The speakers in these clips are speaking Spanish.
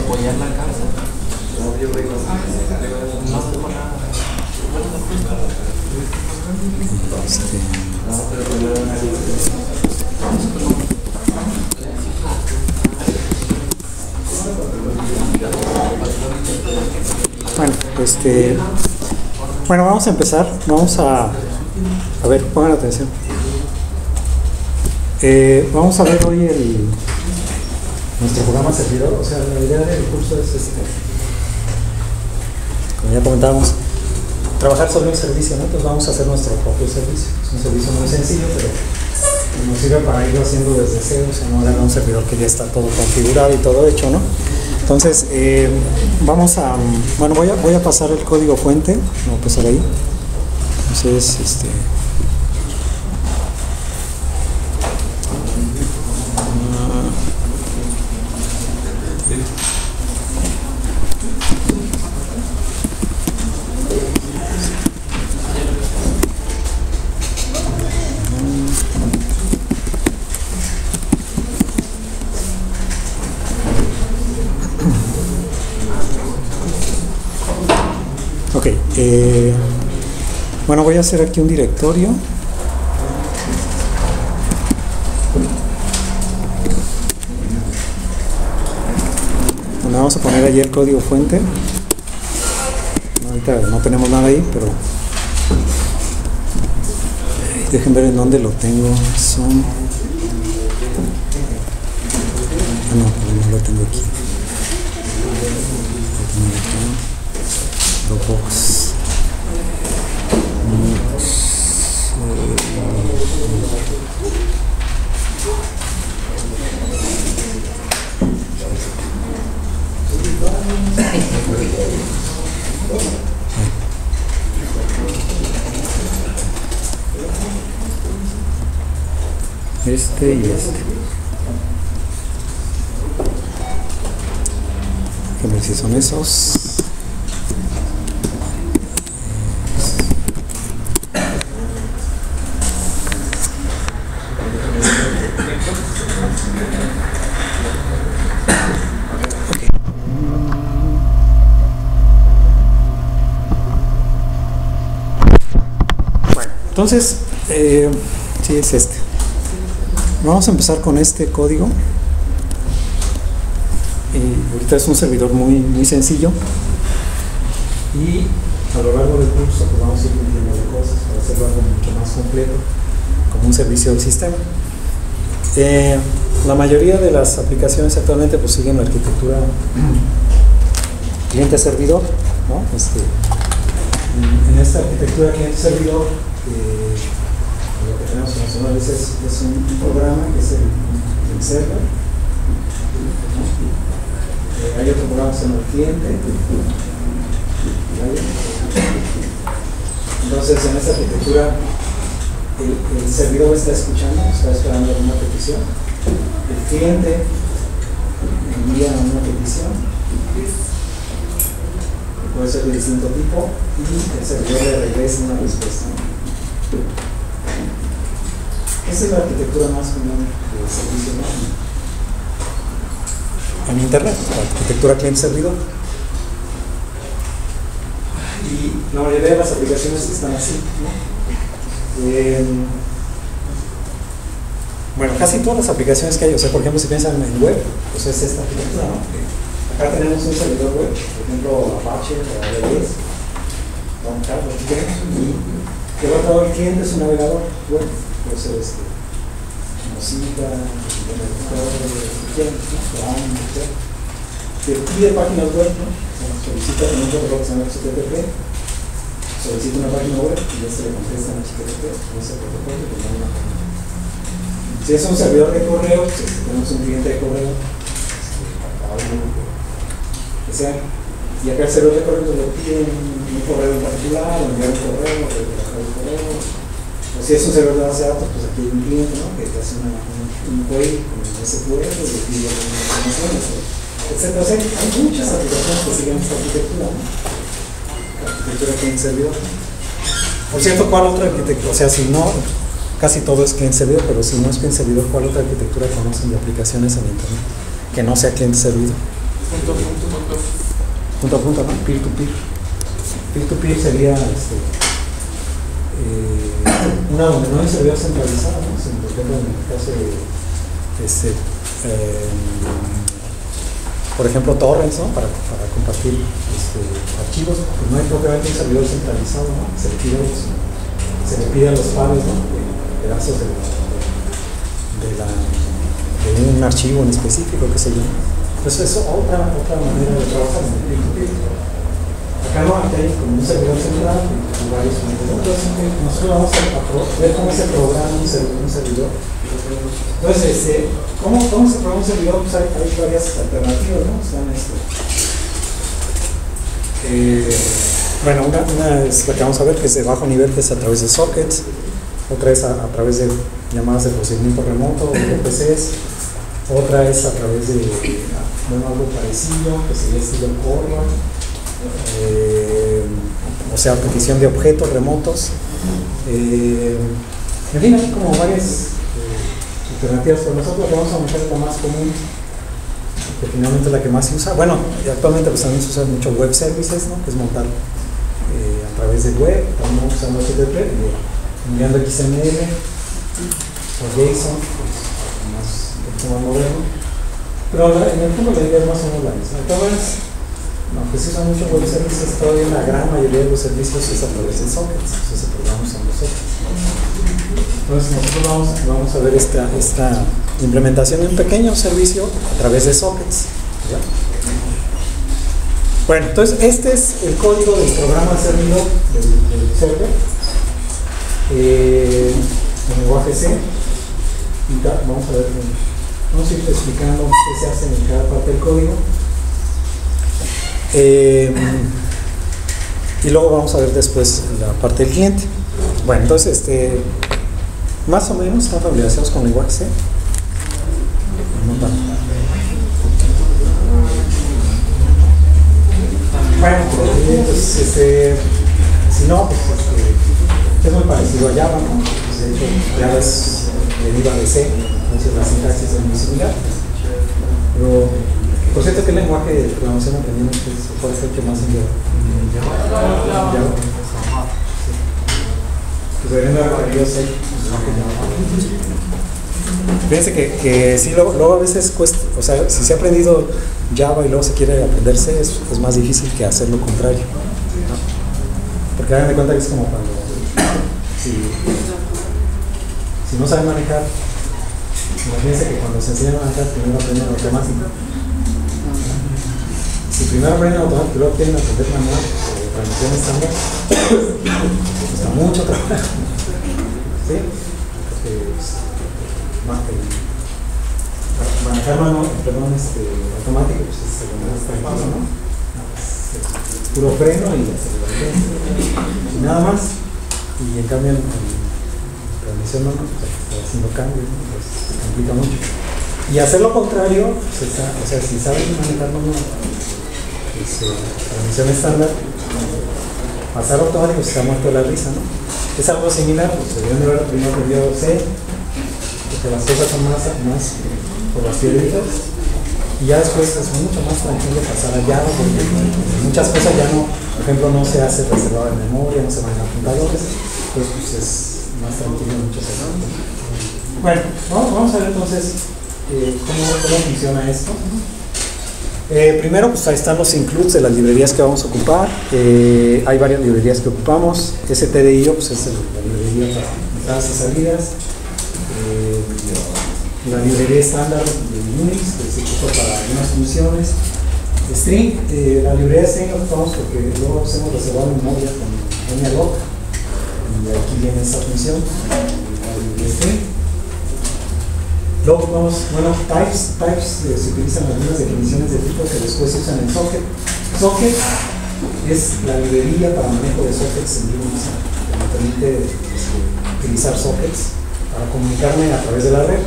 Apoyar la casa. Bueno, vamos a empezar. Vamos a ver, pongan atención. Vamos a ver hoy nuestro programa servidor. O sea, la idea del curso es como ya comentábamos, trabajar sobre un servicio, ¿no? Entonces vamos a hacer nuestro propio servicio. Es un servicio muy sencillo, pero nos sirve para irlo haciendo desde cero, o sea, no era un servidor que ya está todo configurado y todo hecho, ¿no? Entonces, vamos a, bueno, voy a pasar el código fuente, voy a pasar ahí. Entonces, ok, bueno, voy a hacer aquí un directorio. Bueno, vamos a poner allí el código fuente. Ahorita no tenemos nada ahí, pero dejen ver en dónde lo tengo. No, pero no lo tengo aquí. Dropbox. Este y este. Déjenme ver si son esos. Entonces, sí es este. Vamos a empezar con este código. Ahorita es un servidor muy sencillo. Y a lo largo del curso pues vamos a ir metiendo cosas para hacerlo algo mucho más completo, como un servicio del sistema. La mayoría de las aplicaciones actualmente pues siguen la arquitectura cliente-servidor, ¿no? En esta arquitectura cliente-servidor, lo que tenemos funcional es un programa que es el server, ¿no? Hay otro programa que se llama el cliente, ¿vale? Entonces en esta arquitectura el servidor está escuchando, está esperando una petición, el cliente envía una petición, puede ser de distinto tipo, y el servidor le regresa una respuesta. Esa es la arquitectura más común del servicio, ¿no? En Internet, la arquitectura cliente-servidor. Y la mayoría de las aplicaciones están así, ¿no? Bueno, casi todas las aplicaciones que hay, o sea, por ejemplo, si piensan en web, pues es esta arquitectura, ¿no? Acá tenemos un servidor web, por ejemplo, Apache o AWS, y del otro lado el cliente es un navegador web, puede ser Mozilla, que pide páginas web, ¿no? Solicita un protocolo que se llama HTTP, solicita una página web y ya se le contesta en HTTP con ese protocolo que da una página. Si es un servidor de correo, pues, tenemos un cliente de correo, que sea, y acá el servidor de correo le pide un correo en particular, o enviar un correo, o recoger el correo. O si es un servidor de base de datos, pues aquí hay un cliente, ¿no? Que te hace un query con SQL, y le pide información, etc. O sea, hay muchas aplicaciones que siguen esta arquitectura, ¿no? La arquitectura cliente-servidor. Por cierto, ¿cuál otra arquitectura? O sea, si no, casi todo es cliente-servidor, pero si no es cliente-servidor, ¿cuál otra arquitectura conocen de aplicaciones en Internet? que no sea cliente-servidor. Punto a punto, ¿no? Peer-to-peer. Peer-to-peer sería una donde no hay servidor centralizado, ¿no? Sino, por ejemplo, en el caso de por ejemplo, torrents, ¿no? Para compartir archivos, pues no hay propiamente un servidor centralizado, ¿no? Se le pide a los pares, ¿no? Pedazos de un archivo en específico, qué sé yo. Entonces, eso es otra manera de trabajar en el peer-to-peer. Acá no hay como un servidor central y varios métodos. Entonces, nosotros vamos a ver cómo se programa un servidor. Entonces, ¿cómo se programa un servidor? Pues hay varias alternativas, ¿no? Están bueno, una es la que vamos a ver, que es de bajo nivel, que es a través de sockets. Otra es a través de llamadas de procedimiento remoto, o VPCs. Otra es a través de algo parecido, que sería estilo Corva. O sea, petición de objetos remotos. En fin, hay como varias alternativas, pero nosotros le vamos a mostrar la más común, que finalmente es la que más se usa. Bueno, actualmente pues también se usa mucho web services, ¿no? Que es montar a través de web, también usando HTTP, enviando XML o JSON, pues un poco más moderno. Pero en el fondo la idea es más o menos la misma. Entonces, aunque se usan mucho web services, todavía la gran mayoría de los servicios es a través de sockets, entonces se programan usando sockets. Entonces nosotros vamos a ver esta implementación de un pequeño servicio a través de sockets, ¿ya? Bueno, entonces este es el código del programa servidor del server en lenguaje C. Y vamos a ver, vamos a ir explicando qué se hace en cada parte del código. Y luego vamos a ver después la parte del cliente. Bueno, entonces más o menos están familiarizados con el lenguaje C. No tanto. Bueno, pues si no, pues es muy parecido a Java, ¿no? Pues, de hecho, Java deriva de C, entonces la sintaxis es muy similar. Pero, por cierto, ¿qué lenguaje de programación aprendimos que puede ser que más en Java? Pues deberían haber aprendido C. Fíjense que sí, luego a veces cuesta, o sea, si se ha aprendido Java y luego se quiere aprender C, es más difícil que hacer lo contrario, ¿no? Porque hagan de cuenta que es como cuando si no saben manejar, imagínense que cuando se enseñan a manejar primero aprenden automático. Si primero aprenden automático y luego quieren aprender manual o transmisión estándar, cuesta mucho trabajo, ¿sí? Porque manejar automático pues es más tranquilo, ¿no? Es puro freno y aceleración y nada más. Y en cambio en transmisión manual pues está haciendo cambios, ¿no? Pues se complica mucho. Y hacer lo contrario, pues o sea, si saben manejar manual, transmisión estándar, pasar automático se ha muerto de la risa, ¿no? Es algo similar, pues se deben de haber primero aprendido C, porque las cosas son más por las piedritas, y ya después es mucho más tranquilo pasar a Java, porque muchas cosas ya no, por ejemplo, no se hace reservado en memoria, no se manejan fundadores, pues es más tranquilo en muchos aspectos. Bueno, vamos a ver entonces cómo funciona esto. Primero, pues ahí están los includes de las librerías que vamos a ocupar. Hay varias librerías que ocupamos. STDIO pues es la librería para entradas y salidas. La librería estándar de Unix, que se ocupa para algunas funciones. String, la librería String la ocupamos porque luego hemos reservado memoria con mlog, y aquí viene esta función, la librería String. Luego vamos, types se utilizan algunas definiciones de tipo que después se usan en socket. Socket es la librería para manejo de sockets en Unix, que me permite utilizar sockets para comunicarme a través de la red.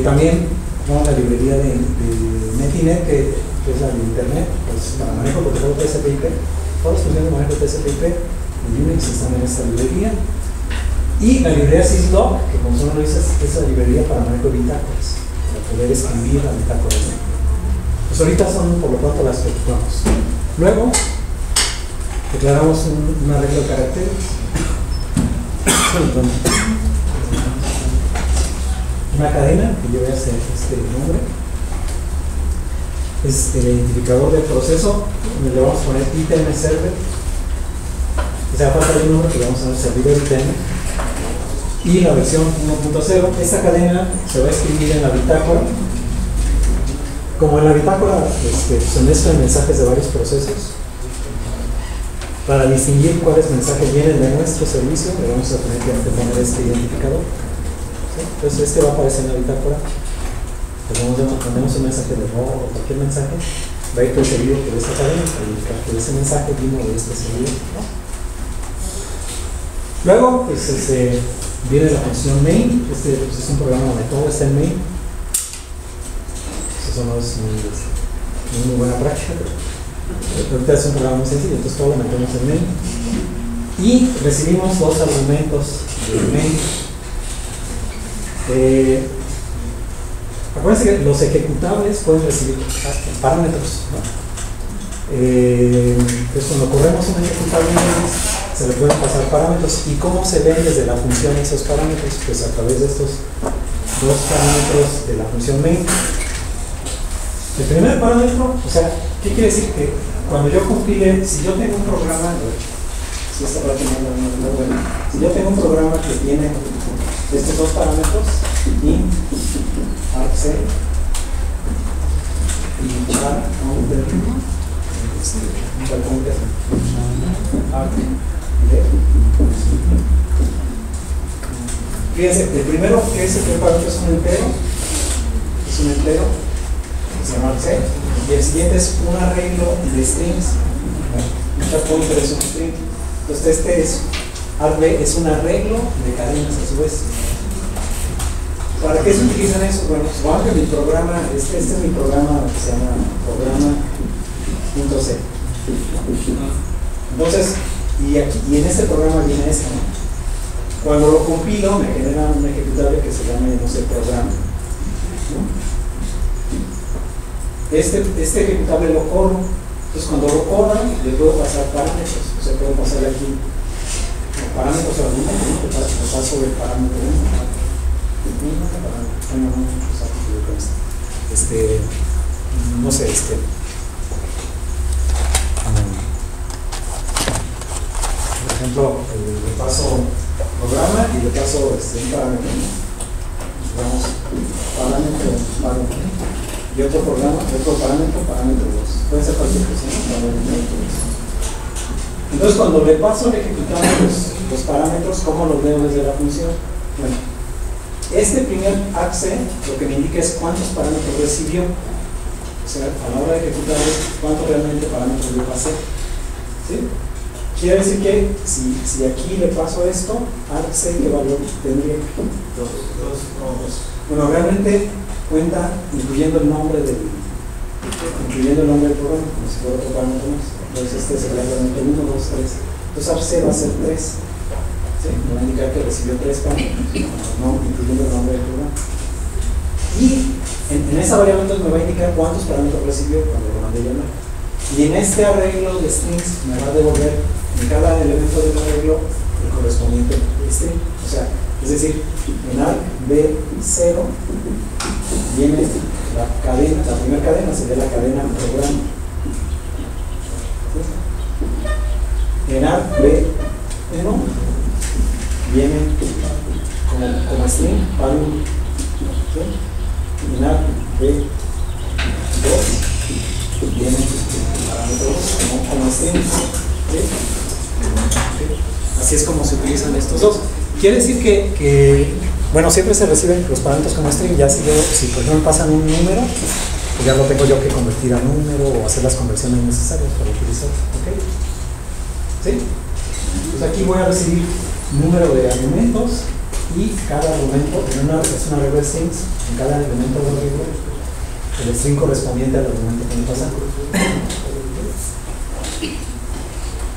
También la librería de Netinet, que es la de Internet, pues para manejo de protocolo TCP/IP. Todas las funciones de manejo de TCP/IP en Unix están en esta librería. Y la librería syslog, que como su nombre dice, es la librería para manejo de bitácoras, para poder escribir la bitácora, ¿no? Pues ahorita son por lo pronto las que ocupamos. Luego declaramos un arreglo de caracteres. Una cadena que lleve este nombre. Es el identificador del proceso, donde le vamos a poner ITM server. O sea, falta de un nombre que le vamos a dar servidor ITM. Y la versión 1.0. Esta cadena se va a escribir en la bitácora. Como en la bitácora se mezclan mensajes de varios procesos, para distinguir cuáles mensajes vienen de nuestro servicio, le vamos a tener que poner este identificador. ¿Sí? Entonces este va a aparecer en la bitácora. Ponemos un mensaje de error o cualquier mensaje, va a ir precedido por esta cadena para indicar que ese mensaje vino de este servidor, ¿no? Luego, pues viene la función main. Pues, es un programa donde todo está en main. Eso no es muy buena práctica, pero ahorita es un programa muy sencillo, entonces todo lo metemos en main. Y recibimos dos argumentos de main. Acuérdense que los ejecutables pueden recibir parámetros, ¿no? Pues cuando corremos un ejecutable se le pueden pasar parámetros. ¿Y cómo se ven desde la función esos parámetros? Pues a través de estos dos parámetros de la función main. El primer parámetro, o sea, ¿qué quiere decir? Que cuando yo compile, si yo tengo un programa, si esta parte no es buena, si yo tengo un programa que tiene estos dos parámetros, int, argc y char counter, fíjense, el primero que es el primer parámetro es un entero, se llama argc, y el siguiente es un arreglo de strings, un char pointer es un string. Entonces argv es un arreglo de cadenas a su vez. ¿Para qué se utilizan eso? Bueno, supongamos que mi programa, este es mi programa que se llama programa.c. Entonces, y en este programa viene esto, ¿no? Cuando lo compilo me genera un ejecutable que se llama, no sé, programa, ¿no? Este ejecutable lo corro. Entonces cuando lo corro le puedo pasar parámetros. O sea, puedo pasar aquí parámetros argumentos, ¿no? Lo paso del parámetro 1. No sé, por ejemplo, le paso programa y le paso un parámetro, digamos, parámetro y otro programa, otro parámetro 2. Puede ser cualquier cosa, ¿no? Entonces cuando le paso al ejecutable los parámetros, ¿cómo los veo desde la función? Bueno, este primer argc lo que me indica es cuántos parámetros recibió. O sea, a la hora de ejecutar cuántos realmente parámetros le pasé. ¿Sí? Quiere decir que si aquí le paso esto, argc, ¿qué valor tendría? Bueno, realmente cuenta incluyendo el nombre del programa, como si fuera otro parámetro más. Entonces este sería realmente 1, 2, 3. Entonces argc va a ser 3. ¿Sí? Me va a indicar que recibió 3 parámetros, no incluyendo el nombre del programa. Y en esa variable entonces me va a indicar cuántos parámetros recibió cuando lo mandé llamar. Y en este arreglo de strings me va a devolver en cada elemento del arreglo el correspondiente string. O sea, es decir, en argv0 viene la cadena, la primera cadena sería la cadena programa. ¿Sí? En argv1 viene como string parum. ¿Sí? En argv2 viene parámetros como string. ¿Sí? Así es como se utilizan estos dos. Quiere decir que bueno, siempre se reciben los parámetros como string. Ya si por ejemplo me pasan un número, pues ya lo tengo yo que convertir a número o hacer las conversiones necesarias para utilizar. ¿Ok? ¿Sí? Pues aquí voy a recibir número de argumentos y cada argumento es una arreglo de strings. En cada elemento del arreglo el string correspondiente al argumento que me pasa.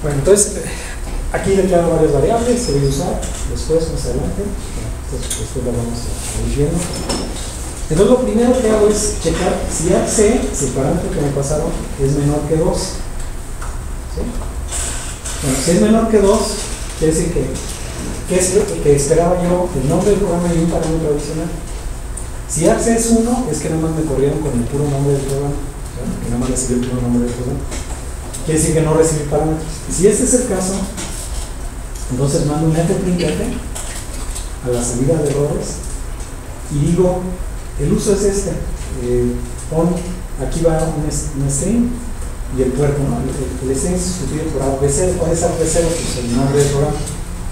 Bueno, entonces aquí declaro varias variables, se voy a usar después más adelante. Después lo vamos a ir viendo. Entonces lo primero que hago es checar si ya sé si el parámetro que me pasaron es menor que 2. ¿Sí? Bueno, si es menor que 2, quiere decir que es lo que esperaba yo, el nombre del programa y un parámetro adicional. Si AXE es 1, es que nada más me corrieron con el puro nombre del programa, que nada más recibí el puro nombre del programa. Quiere decir que no recibí parámetros. Si este es el caso, entonces mando un fprintf a la salida de errores y digo, el uso es este, aquí va un string y el puerto, ¿no? El string es sustituido por ABC, puede ser ABC, pues el nombre del programa.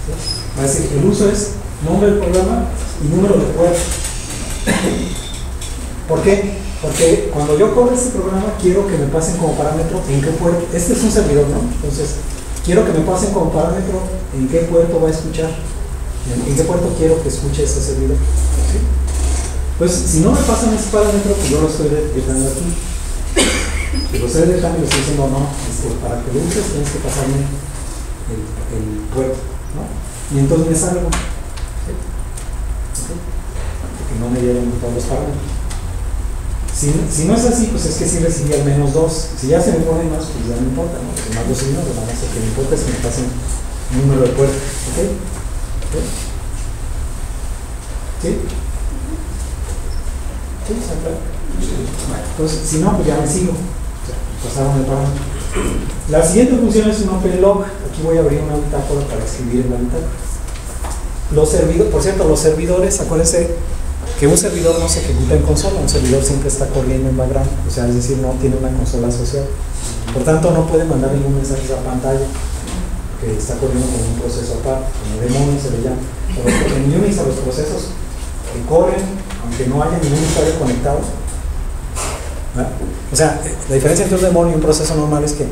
¿Sí? Va a decir, el uso es nombre del programa y número de puerto. ¿Por qué? Porque cuando yo corro este programa quiero que me pasen como parámetro en qué puerto, este es un servidor, ¿no? Entonces, quiero que me pasen como parámetro en qué puerto va a escuchar, en qué puerto quiero que escuche este servidor. ¿Sí? Pues si no me pasan ese parámetro, pues yo lo estoy dejando aquí. Si lo estoy dejando y le estoy diciendo no, para que lo uses tienes que pasarme el puerto, ¿no? Y entonces me salgo. ¿Sí? ¿Okay? Porque no me dieron todos los parámetros. Si no es así, pues es que sí recibí al menos 2. Si ya se me pone más, pues ya no importa, ¿no? Porque más 2 y 1, lo que me importa es que me pasen un número de puerto. ¿Ok? ¿Okay? ¿Sí? ¿Sí? Bueno, entonces, si no, pues ya me sigo. O sea, pasaron el parámetro. La siguiente función es un openlog. Aquí voy a abrir una bitácora para escribir en la bitácora. Los servidores, por cierto, los servidores, acuérdense que un servidor no se ejecuta en consola, un servidor siempre está corriendo en background, o sea, es decir, no tiene una consola asociada. Por tanto, no puede mandar ningún mensaje a pantalla, que está corriendo con un proceso aparte, como demonio se le llama. En Unix a los procesos que corren, aunque no haya ningún usuario conectado. ¿Verdad? O sea, la diferencia entre un demonio y un proceso normal es que,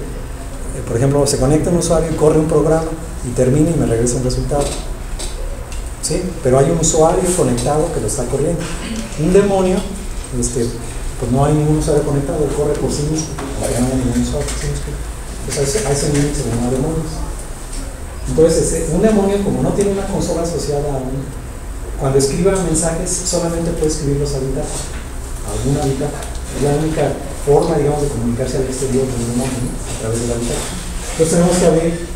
por ejemplo, se conecta un usuario y corre un programa y termina y me regresa un resultado. ¿Sí? Pero hay un usuario conectado que lo está corriendo. Un demonio, pues no hay ningún usuario conectado, él corre por sí mismo, porque no hay ningún usuario. ¿Sí? Entonces, a ese nivel se llama demonios. Entonces, un demonio, como no tiene una consola asociada a cuando escriba mensajes, solamente puede escribirlos a alguna bitácora. Es la única forma, digamos, de comunicarse al exterior con un demonio, ¿no? A través de la bitácora. Entonces, tenemos que abrir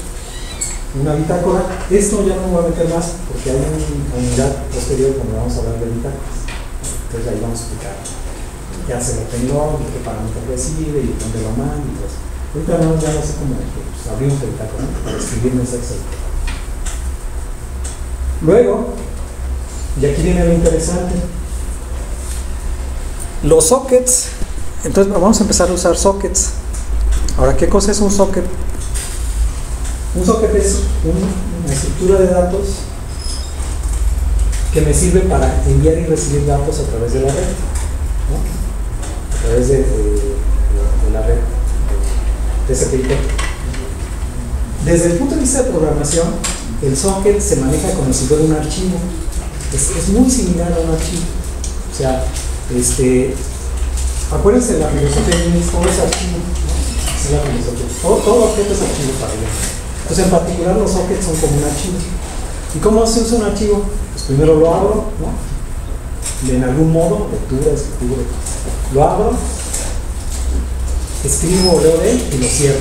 una bitácora. Esto ya no me voy a meter más porque hay una unidad posterior cuando vamos a hablar de bitácoras. Entonces ahí vamos a explicar qué hace el openlog, qué parámetro recibe y dónde lo manda y todo eso. Ahorita no, ya no sé cómo pues, abrimos el bitácora, ¿no? Para escribir mensajes. Luego, y aquí viene lo interesante, los sockets. Entonces vamos a empezar a usar sockets. Ahora, ¿qué cosa es un socket? Un socket es una estructura de datos que me sirve para enviar y recibir datos a través de la red, ¿no? A través de la red de TCP/IP. Desde el punto de vista de programación, el socket se maneja como si fuera un archivo. Es muy similar a un archivo. O sea, acuérdense de la filosofía de Unix, todo es archivo, ¿no? Es la filosofía. Todo objeto es archivo para ellos. Entonces, en particular, los sockets son como un archivo. ¿Y cómo se usa un archivo? Pues primero lo abro, ¿no? Y en algún modo, lectura, escritura, lo abro, escribo o leo de él y lo cierro,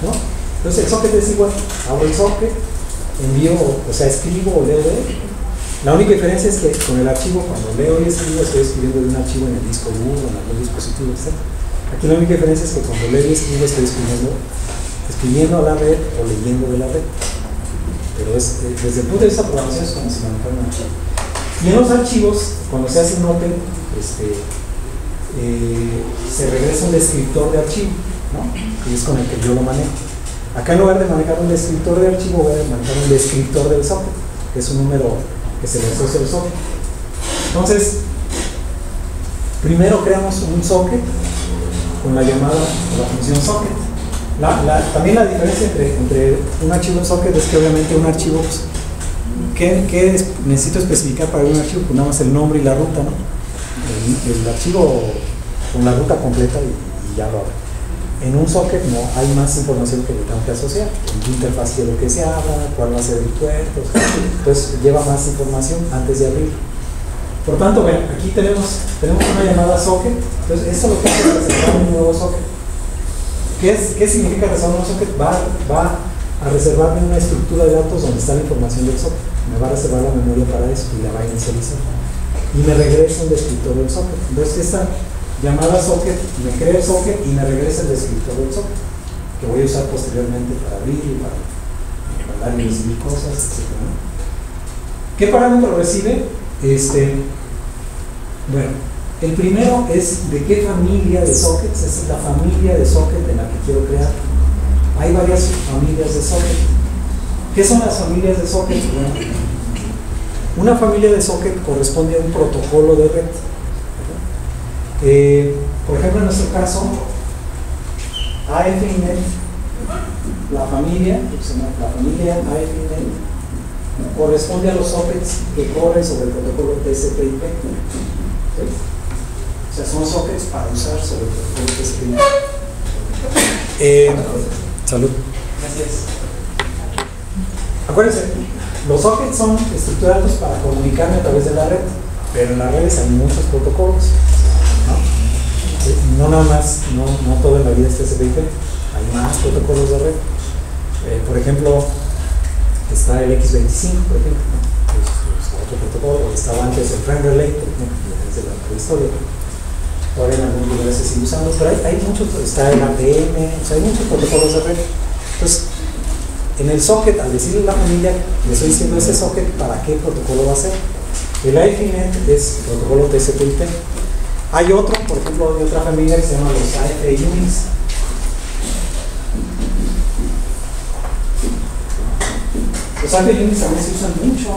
¿no? Entonces, el socket es igual. Abro el socket, envío, o sea, escribo o leo de él. La única diferencia es que con el archivo, cuando leo y escribo, estoy escribiendo de un archivo en el disco duro, en algún dispositivo, etc. Aquí la única diferencia es que cuando leo y escribo, estoy escribiendo a la red o leyendo de la red. Pero desde el punto de vista de programación es como si manejara un archivo. Y en los archivos, cuando se hace un open, se regresa un descriptor de archivo, ¿no? Y es con el que yo lo manejo. Acá en lugar de manejar un descriptor de archivo, voy a manejar un descriptor del socket, que es un número que se le asocia al socket. Entonces, primero creamos un socket con la llamada de la función socket. También la diferencia entre un archivo y un socket es que obviamente un archivo, pues, ¿qué necesito especificar para un archivo? Pues nada más el nombre y la ruta, ¿no? El archivo con la ruta completa y ya lo abro. En un socket no hay más información que le tengo que asociar. En qué interfaz quiero que se abra, cuál va a ser el puerto, entonces lleva más información antes de abrir. Por tanto, bueno, aquí tenemos una llamada socket. Entonces, esto lo que hace es reservar un nuevo socket. ¿Qué significa reservar un socket? Va a reservarme una estructura de datos donde está la información del socket. Me va a reservar la memoria para eso y la va a inicializar. Y me regresa el descriptor del socket. Entonces, esta llamada socket me crea el socket y me regresa el descriptor del socket, que voy a usar posteriormente para abrir y para mandar y recibir cosas, etc. ¿Qué parámetro recibe? Bueno, el primero es de qué familia de sockets. Esta es la familia de socket en la que quiero crear. Hay varias familias de socket. ¿Qué son las familias de socket? Bueno, una familia de socket corresponde a un protocolo de red. Por ejemplo, en nuestro caso, AFINET, la familia AFINET corresponde a los sockets que corren sobre el protocolo TCP/IP. ¿Sí? O sea, son sockets para usar sobre el protocolo TCP/IP. Salud. Gracias. Acuérdense, los sockets son estructurados para comunicarme a través de la red, pero en las redes hay muchos protocolos. No nada más, no todo en la vida es TCP/IP, hay más protocolos de red. Por ejemplo, está el X25, por ejemplo, es otro protocolo. Estaba antes el Friend Relay, por ejemplo, desde la prehistoria. Ahora en algunos lugares se sigue usando, pero hay muchos, está el APM, o sea, hay muchos protocolos de red. Entonces, en el socket, al decirle a la familia, le estoy diciendo ese socket para qué protocolo va a ser. El AFINET es protocolo TCP/IP. Hay otro, por ejemplo, de otra familia que se llama los AF-UNIX. Los AF-UNIX también se usan mucho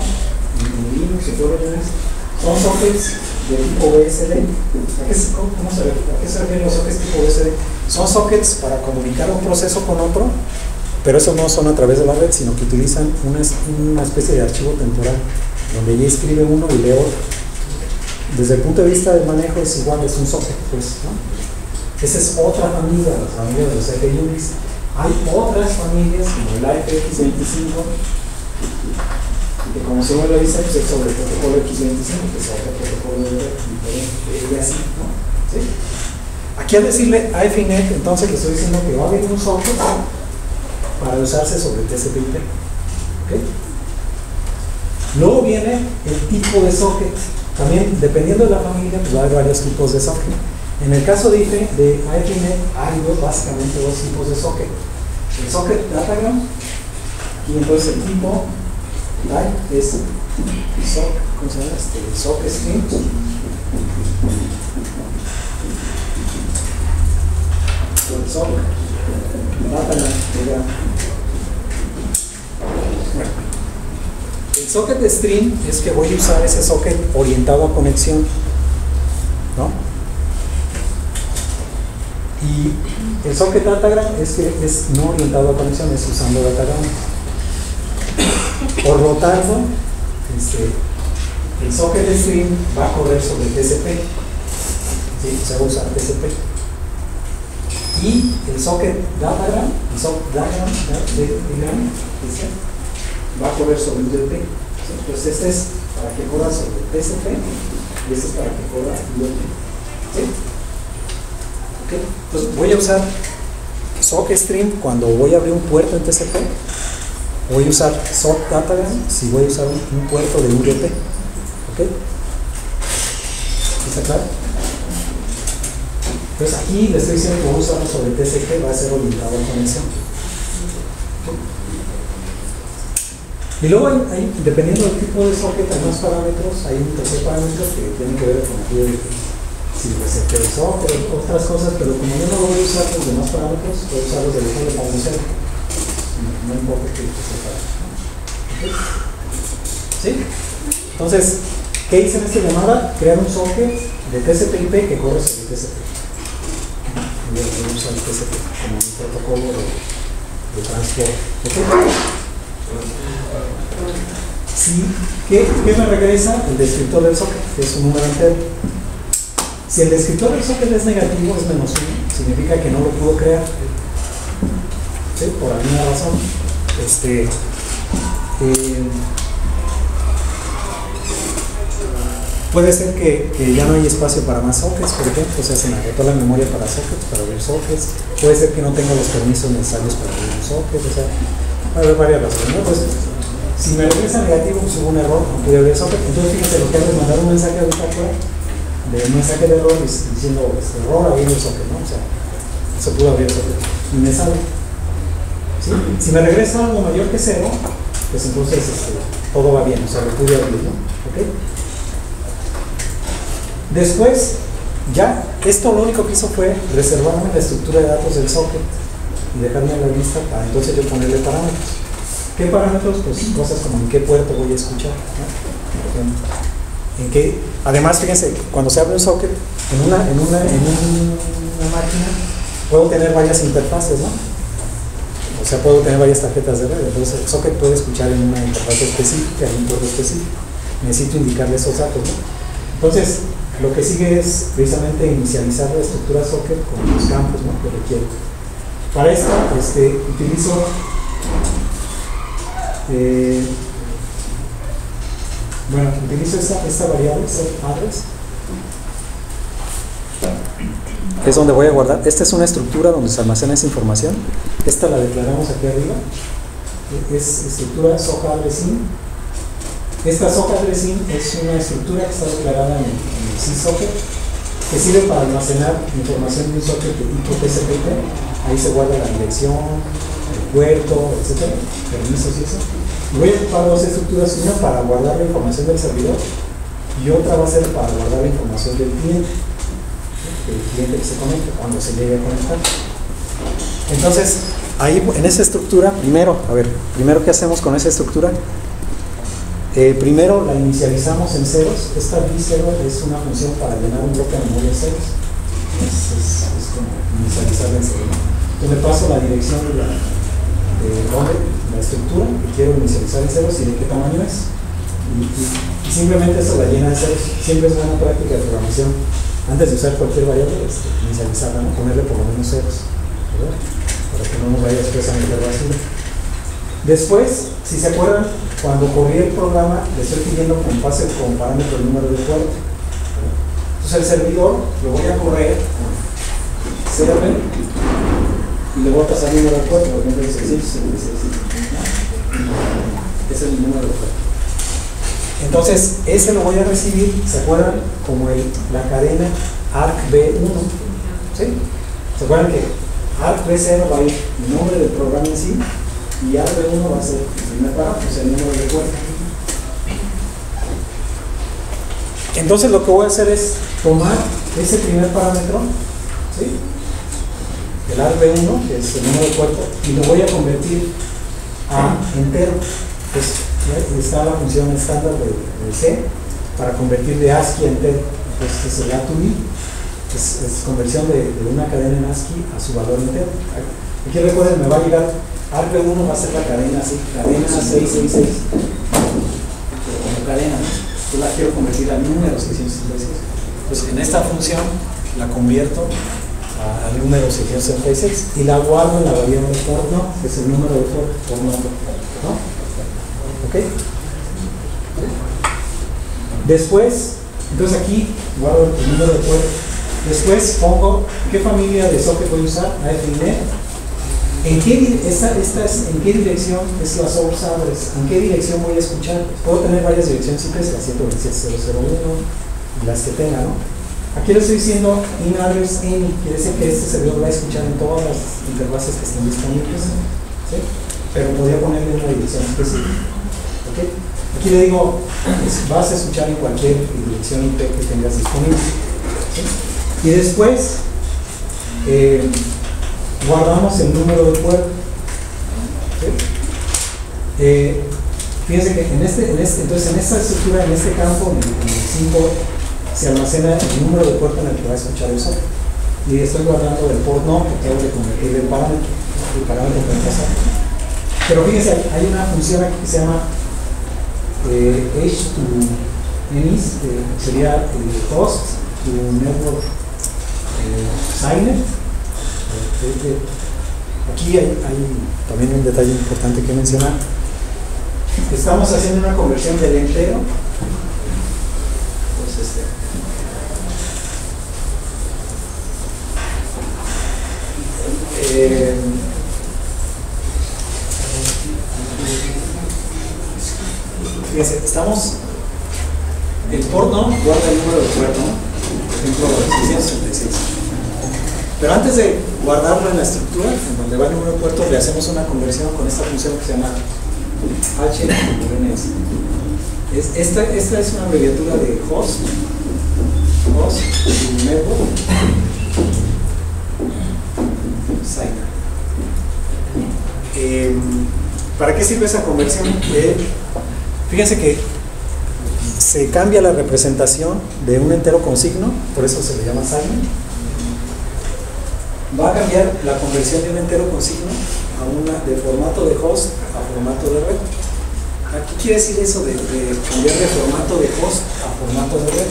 en Linux y todo Linux. Son sockets de tipo BSD. ¿A qué se refieren los sockets tipo BSD? Son sockets para comunicar un proceso con otro, pero esos no son a través de la red, sino que utilizan una especie de archivo temporal, donde ya escribe uno y lee otro. Desde el punto de vista del manejo es igual, es un socket, pues, ¿no? Esa es otra familia, la familia de los AF-UNIX. Hay otras familias, como el AF-X25, que como se lo dice, pues es sobre el protocolo X25, que es otro protocolo de red diferente, y así, ¿no? ¿Sí? Aquí al decirle AFINET, entonces le estoy diciendo que va a haber un socket para usarse sobre TCP/IP. ¿Okay? Luego viene el tipo de socket. También, dependiendo de la familia, pues va a haber varios tipos de socket. En el caso de AFINET hay básicamente dos tipos de socket. El socket datagram, y entonces el tipo type es ¿cómo se llama? Socket string. El socket datagram. El socket de stream es que voy a usar ese socket orientado a conexión, ¿no? Y el socket datagram es que es no orientado a conexión, es usando datagram. Por lo tanto, el socket de stream va a correr sobre TCP, ¿sí? Se va a usar TCP. Y el socket datagram, va a correr sobre UDP. Entonces este es para que corra sobre TCP y este es para que corra UDP. ¿Sí? Okay. Entonces voy a usar socket stream cuando voy a abrir un puerto en TCP. Voy a usar socket datagram si voy a usar un puerto de UDP. ¿Ok? ¿Está claro? Entonces aquí le estoy diciendo que voy a usarlo sobre TCP, va a ser orientado a conexión. Y luego, dependiendo del tipo de socket, hay más parámetros. Hay un tercer parámetro que tiene que ver con aquello de si reseté el socket, otras cosas, pero como yo no voy a usar los demás parámetros, voy a usar los de default para usar. No importa que separe. ¿Sí? Entonces, ¿qué hice en esta llamada? Crear un socket de TCP/IP que corre sobre TCP. Voy a usar el TCP como un protocolo de transporte. ¿Okay? Sí. ¿Qué me regresa? El descriptor del socket, que es un número entero. Si el descriptor del socket es negativo, es -1, significa que no lo pudo crear. ¿Sí? Por alguna razón. Puede ser que ya no hay espacio para más sockets, por ejemplo, o sea, se me agotó la memoria para sockets, para abrir sockets. Puede ser que no tenga los permisos necesarios para abrir un socket, o sea, va a haber varias razones, ¿no? Pues, si me regresa negativo, pues hubo un error, no pude abrir socket. Entonces, fíjense, lo que hago es mandar un mensaje a bitácora de un mensaje de error diciendo error abriendo el socket, ¿no? O sea, se pudo abrir el socket y me sale. ¿Sí? Si me regresa algo mayor que 0, pues entonces todo va bien, o sea, lo pude abrir, ¿no? ¿Ok? Después, ya, esto lo único que hizo fue reservarme la estructura de datos del socket y dejarme en la lista para entonces yo ponerle parámetros. ¿Qué parámetros? Pues cosas como en qué puerto voy a escuchar, ¿no? En qué, además, fíjense, cuando se abre un socket, en una máquina, puedo tener varias interfaces, ¿no? O sea, puedo tener varias tarjetas de red, entonces el socket puede escuchar en una interfaz específica, en un puerto específico. Necesito indicarle esos datos, ¿no? Entonces, lo que sigue es precisamente inicializar la estructura socket con los campos, ¿no?, que requiere. Para esto, utilizo esta variable, setAddress, que es donde voy a guardar. Esta es una estructura donde se almacena esa información. Esta la declaramos aquí arriba. Es estructura sockaddressIn. Esta sockaddressIn es una estructura que está declarada en el C-socket, que sirve para almacenar información de un socket de tipo TCP/IP. Ahí se guarda la dirección, el puerto, etcétera, permisos y eso. Y voy a ocupar dos estructuras, una para guardar la información del servidor y otra va a ser para guardar la información del cliente que se conecte cuando se llegue a conectar. Entonces, ahí en esa estructura, primero, ¿qué hacemos con esa estructura? Primero la inicializamos en ceros. Esta b0 es una función para llenar un bloque de memoria en ceros. Es como inicializarla en ceros. Entonces le paso la dirección de la estructura que quiero inicializar en ceros y de qué tamaño es. Y simplemente eso la llena en ceros. Siempre es buena práctica de programación. Antes de usar cualquier variable, inicializarla, ¿no? Ponerle por lo menos ceros, ¿verdad? Para que no nos vaya después a meter basura. Después, si se acuerdan, cuando corrí el programa, le estoy pidiendo que me pase como parámetro el número de puerto. Entonces el servidor lo voy a correr server y le voy a pasar el número de puerto, por ejemplo, 666. Ese es el número de puerto. Entonces, ese lo voy a recibir, ¿se acuerdan? Como la cadena argv1. ¿Sí? ¿Se acuerdan que argv0 va a ir el nombre del programa en sí? Y argv1 va a ser el primer parámetro, o sea, el número de puerto. Entonces lo que voy a hacer es tomar ese primer parámetro, ¿sí?, el argv1, que es el número de puerto, y lo voy a convertir a entero. Pues está la función estándar de C para convertir de ASCII a entero. Pues es el A2B, es conversión de una cadena en ASCII a su valor entero. Aquí recuerden, me va a llegar argv1 va a ser la cadena así, cadena 666, pero como cadena, ¿no? Yo la quiero convertir al número 666. Entonces en esta función la convierto al número 666 y la guardo en la variable porno, que es el número de porno, ¿no? ¿Ok? Después, entonces aquí guardo el número de puerto. Después pongo qué familia de socket voy a usar, AFINET. ¿En qué dirección es la source address? ¿En qué dirección voy a escuchar? Puedo tener varias direcciones simples, la 127.0.0.1 y las que tenga, ¿no? Aquí le estoy diciendo in address any, quiere decir que este servidor va a escuchar en todas las interfaces que estén disponibles, ¿sí? Pero podría ponerle una dirección específica. ¿Okay? Aquí le digo, vas a escuchar en cualquier dirección IP que tengas disponible, ¿sí? Y después guardamos el número de puerto, ¿sí? Fíjense que entonces en esta estructura, en este campo, en el 5, se almacena el número de puerto en el que va a escuchar el socket. Y estoy guardando el port no, que tengo que convertir el parámetro que me pasa. Pero fíjense, hay una función aquí que se llama H2NIS, sería host to network signer. Aquí hay también un detalle importante que mencionar. Estamos haciendo una conversión del entero. Entonces, Fíjense, estamos. El port no guarda el número de puerto, ¿no? Por ejemplo, 666. Pero antes de guardarlo en la estructura, en donde va el número de puerto, le hacemos una conversión con esta función que se llama HNS. Esta es una abreviatura de host network signer. ¿Para qué sirve esa conversión? Fíjense que se cambia la representación de un entero con signo, por eso se le llama signer. Va a cambiar la conversión de un entero con signo de formato de host a formato de red. ¿Qué quiere decir eso de cambiar de formato de host a formato de red?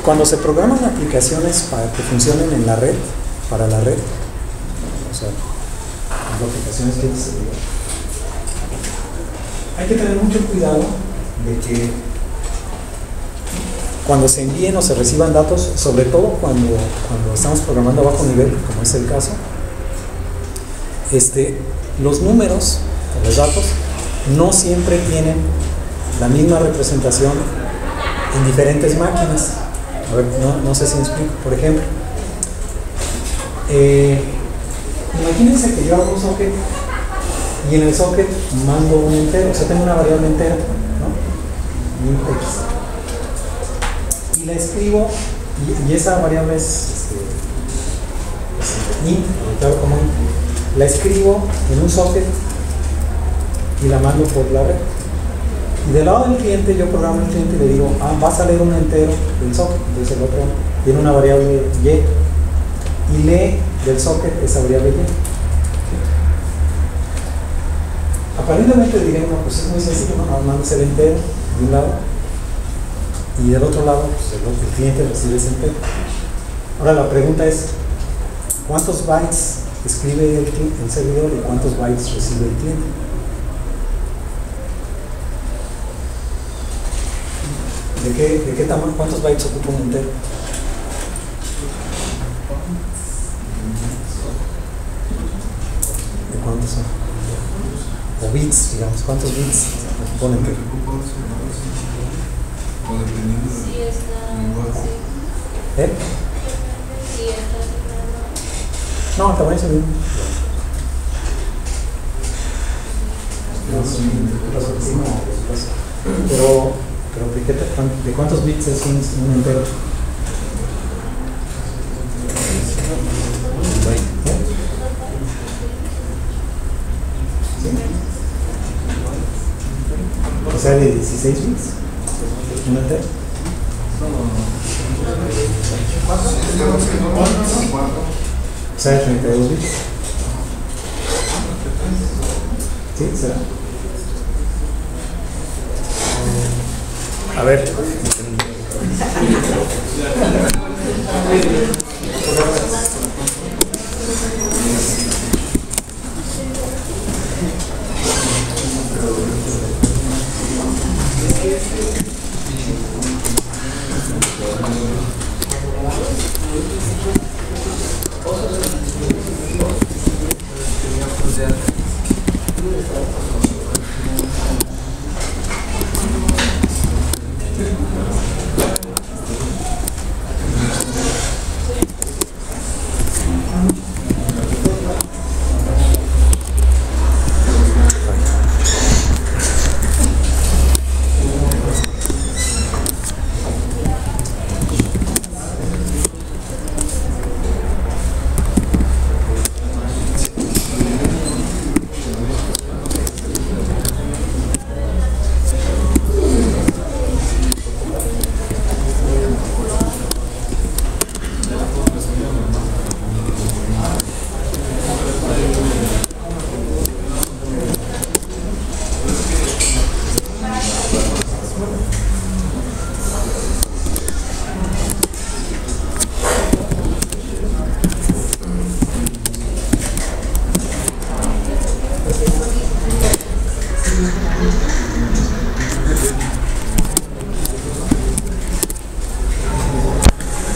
Cuando se programan aplicaciones para que funcionen en la red, para la red, o sea, las aplicaciones que hay que tener mucho cuidado de que cuando se envíen o se reciban datos, sobre todo cuando estamos programando a bajo nivel, como es el caso, los números o los datos no siempre tienen la misma representación en diferentes máquinas. A ver, no sé si me explico. Por ejemplo, imagínense que yo hago un socket y en el socket mando un entero, o sea, tengo una variable entera, ¿no? int x. Y la escribo, y esa variable es int, como int. La escribo en un socket y la mando por la red. Y del lado del cliente, yo programo el cliente y le digo, vas a leer un entero del socket. Entonces el otro tiene una variable y lee del socket esa variable y. Aparentemente diríamos, pues es muy sencillo, ¿no? Mandas el entero de un lado y del otro lado, pues el cliente recibe ese entero. Ahora la pregunta es, ¿cuántos bytes escribe el servidor y cuántos bytes recibe el cliente? ¿De qué tamaño? ¿Cuántos bytes ocupa un entero? ¿De cuántos son? O bits, digamos, ¿cuántos bits ocupa un entero? ¿Eh? No, el tamaño es el mismo. Pero ¿de cuántos bits es un entero? ¿Sí? O sea, de 16 bits. ¿Un entero? O sea, de 32 bits. ¿Sí? ¿Será? A ver.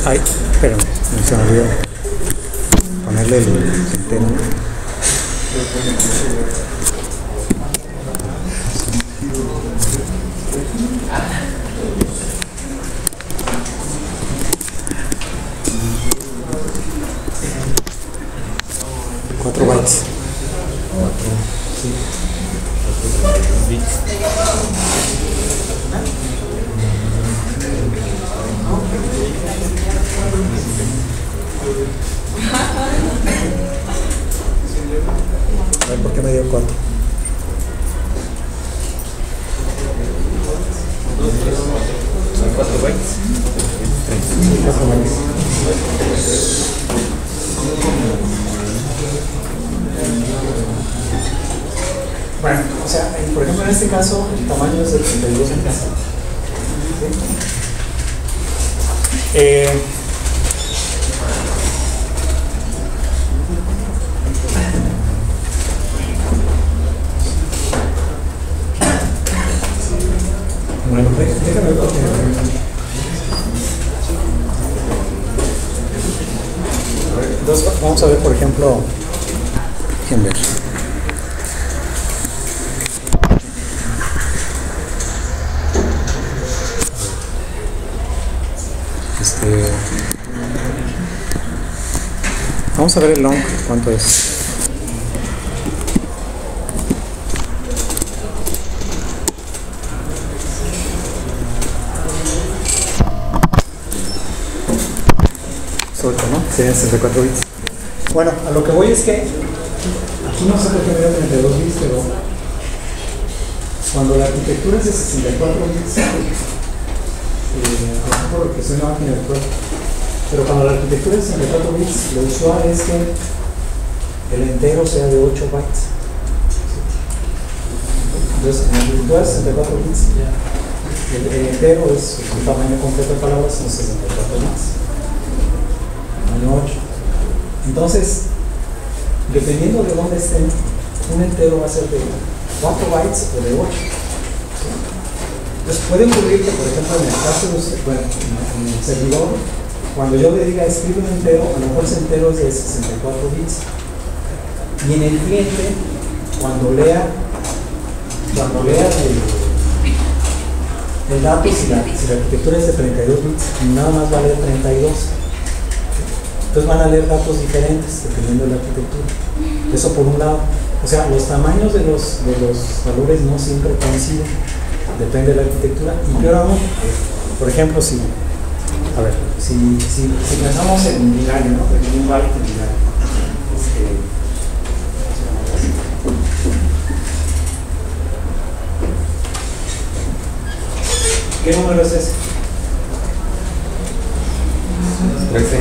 Ay, espérame, se me olvidó ponerle el centeno. Cuatro bytes. Sí. A ver, ¿por qué me dio 4? Son 4 bytes. Sí, 4 bytes. Bueno, o sea, por ejemplo, en este caso, el tamaño es de 32 en casa. Bueno, déjame ver porque... Entonces, vamos a ver, por ejemplo, déjenme ver. Vamos a ver el long, ¿cuánto es? Suelto, ¿no? Serían 64 bits. Bueno, a lo que voy es que aquí no sé por qué me dio 32 bits, pero cuando la arquitectura es de 64 bits, por lo que soy una máquina virtual, pero cuando la arquitectura es de 64 bits, lo usual es que el entero sea de 8 bytes. Entonces, en el virtual 64 bits, el entero es el tamaño completo de palabras, son 64 bits. Tamaño 8. Entonces, dependiendo de dónde estén, un entero va a ser de 4 bytes o de 8. Entonces puede ocurrir que, por ejemplo, en el caso de usted, bueno, en el servidor, cuando yo le diga escribe un entero, a lo mejor ese entero es de 64 bits. Y en el cliente, cuando lea el dato, si la arquitectura es de 32 bits, nada más va a leer 32. Entonces van a leer datos diferentes dependiendo de la arquitectura. Eso por un lado. O sea, los tamaños de los valores no siempre coinciden. Depende de la arquitectura. Y peor aún, por ejemplo, si pensamos en binario, ¿no? En un byte en binario. ¿Qué número es ese? 13.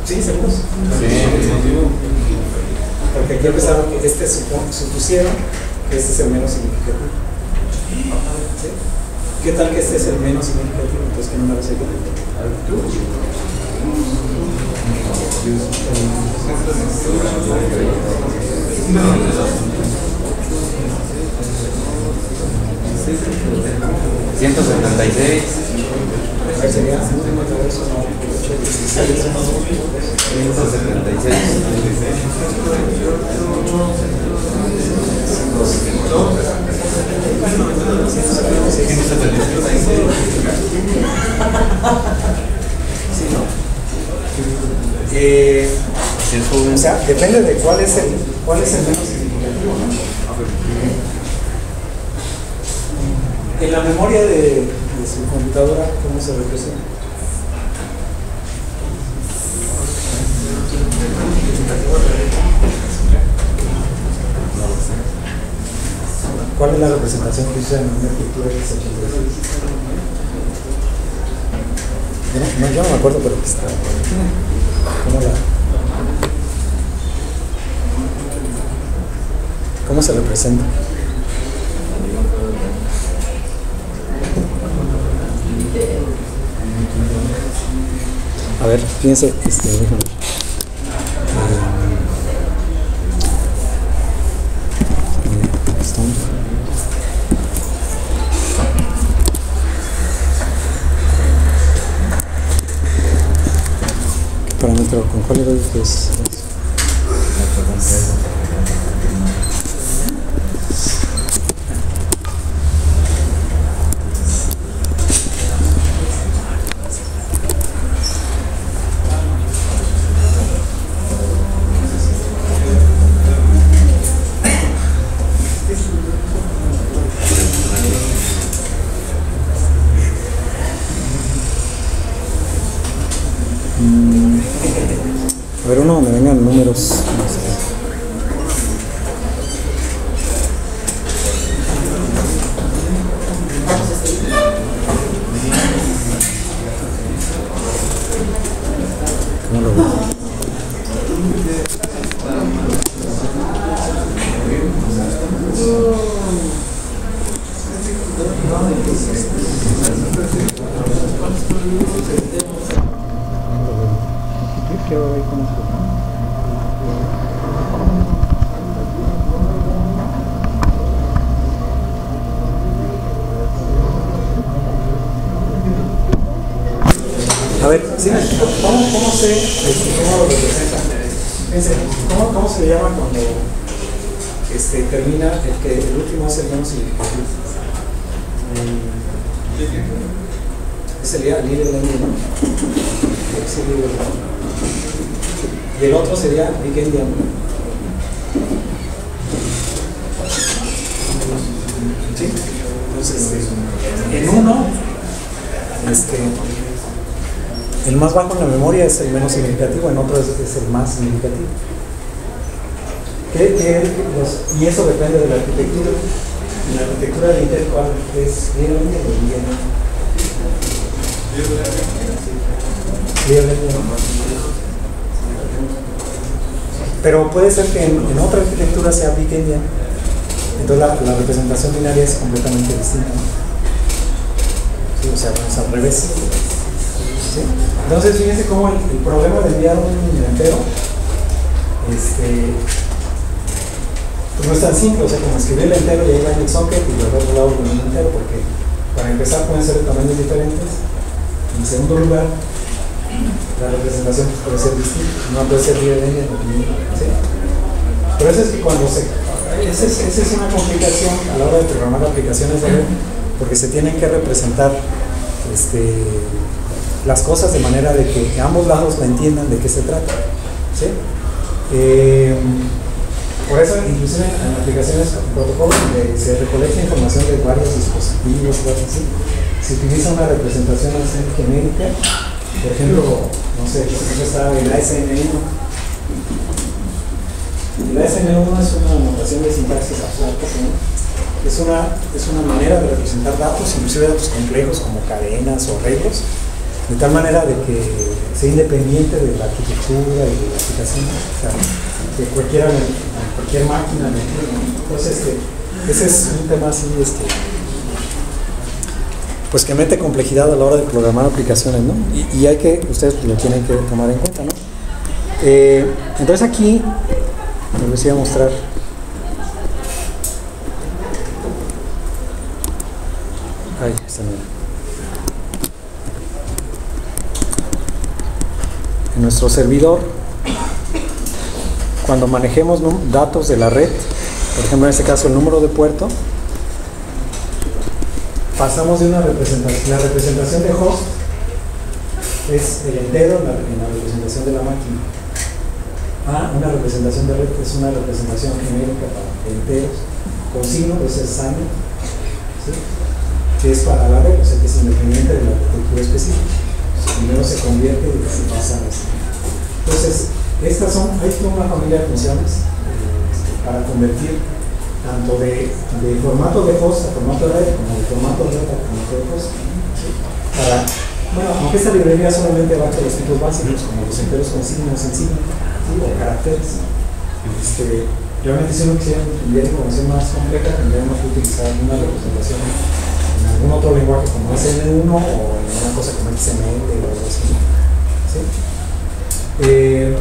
¿Sí? ¿Seguros? Sí. Porque aquí empezaron que supusieron que este es el menos significativo. ¿Sí? ¿Qué tal que este es el menos significativo? Entonces, ¿qué número sería? 176. Sería 176. O sea, depende de cuál es el menos significativo, ¿no? En la memoria de su computadora, ¿cómo se representa? ¿Cuál es la representación que usa en una arquitectura x86? Yo no me acuerdo, pero que está. ¿Cómo se representa? fíjense, déjame. ¿Qué parámetro? ¿Con cuál le doy ustedes? A ver, uno donde vengan números. No sé. ¿Cómo lo veo? Quiero ver cómo se A ver, ¿sí? ¿Cómo lo representa? Fíjense, ¿cómo se le llama cuando termina el último es el menos significativo? Sería líder de ¿no? Y el otro sería big endian. ¿Sí? Entonces, en uno, el más bajo en la memoria es el menos significativo, en otro es el más significativo. Y eso depende de la arquitectura. En la arquitectura de Intel, ¿cuál es líder o big endian? Pero puede ser que en otra arquitectura sea big endian, entonces la representación binaria es completamente distinta, ¿no? Sí, o sea, vamos al revés. ¿Sí? Entonces fíjense cómo el problema de enviar un entero pues no es tan simple, o sea, como escribir el entero y ahí va en el socket y luego otro lado con un entero, porque para empezar pueden ser de tamaños diferentes. En segundo lugar, la representación puede ser distinta, no puede ser líder endian, ¿sí? Por eso es que cuando esa es una complicación a la hora de programar aplicaciones de red, porque se tienen que representar las cosas de manera de que ambos lados la entiendan de qué se trata, ¿sí? Por eso, inclusive en aplicaciones con protocolos donde se recolecta información de varios dispositivos, cosas así, se utiliza una representación así genérica. Por ejemplo, no sé, está el ASN1. El ASN1 es una notación de sintaxis abstracta, ¿no? Es una manera de representar datos, inclusive datos complejos como cadenas o arreglos, de tal manera de que sea independiente de la arquitectura y de la aplicación, o sea, que cualquier máquina lo entienda, ¿no? Entonces, ese es un tema así, pues que mete complejidad a la hora de programar aplicaciones, ¿no? Y hay que, ustedes lo tienen que tomar en cuenta, ¿no? Entonces aquí, les voy a mostrar. Ahí está, mira. En nuestro servidor, cuando manejemos datos de la red, por ejemplo en este caso el número de puerto, pasamos de una representación, la representación de host es el entero en la representación de la máquina, a una representación de red que es una representación genérica para enteros, con signo, ese es sign, ¿sí? Que es para la red, o sea que es independiente de la arquitectura específica, y luego se convierte y se pasa a esto. Entonces, hay toda una familia de funciones para convertir tanto de formato de host a formato de red, como de formato de red a formato de host. ¿Sí? Bueno, aunque esta librería solamente abarca los tipos básicos, como los enteros con signos en signo, ¿sí? O caracteres. Realmente si uno quisiera enviar información más compleja, tendríamos que utilizar una representación en algún otro lenguaje como SN1 o en una cosa como XML o algo así. ¿Sí? Sí,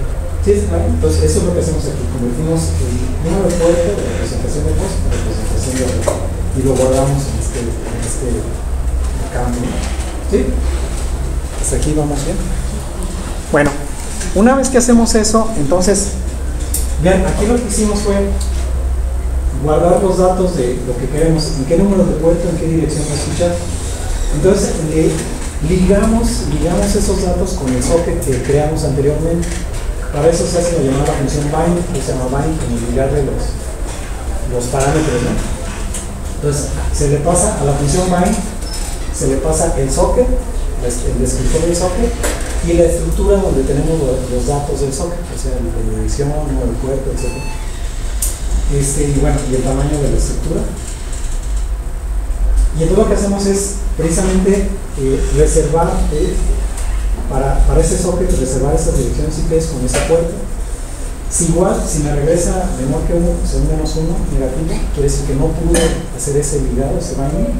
entonces eso es lo que hacemos aquí, convertimos el número de puerto de representación de voz a representación de voz y lo guardamos en este campo. ¿Sí? Hasta aquí vamos bien. Bueno, una vez que hacemos eso, entonces, vean, aquí lo que hicimos fue guardar los datos de lo que queremos, en qué número de puerto, en qué dirección va a escuchar. Entonces, ligamos esos datos con el socket que creamos anteriormente. Para eso se hace lo llamada la función bind, que se llama bind, como ligarle los parámetros, ¿no? Entonces, se le pasa a la función bind, se le pasa el socket, el descriptor del socket, y la estructura donde tenemos los datos del socket, o sea, la dirección, número de puerto, etc. Y bueno, y el tamaño de la estructura. Y entonces lo que hacemos es precisamente reservar para ese socket, reservar estas direcciones IPs con esa puerta. Si igual, si me regresa menor que 1, según menos 1, negativo, quiere decir que no pude hacer ese ligado, ese binding,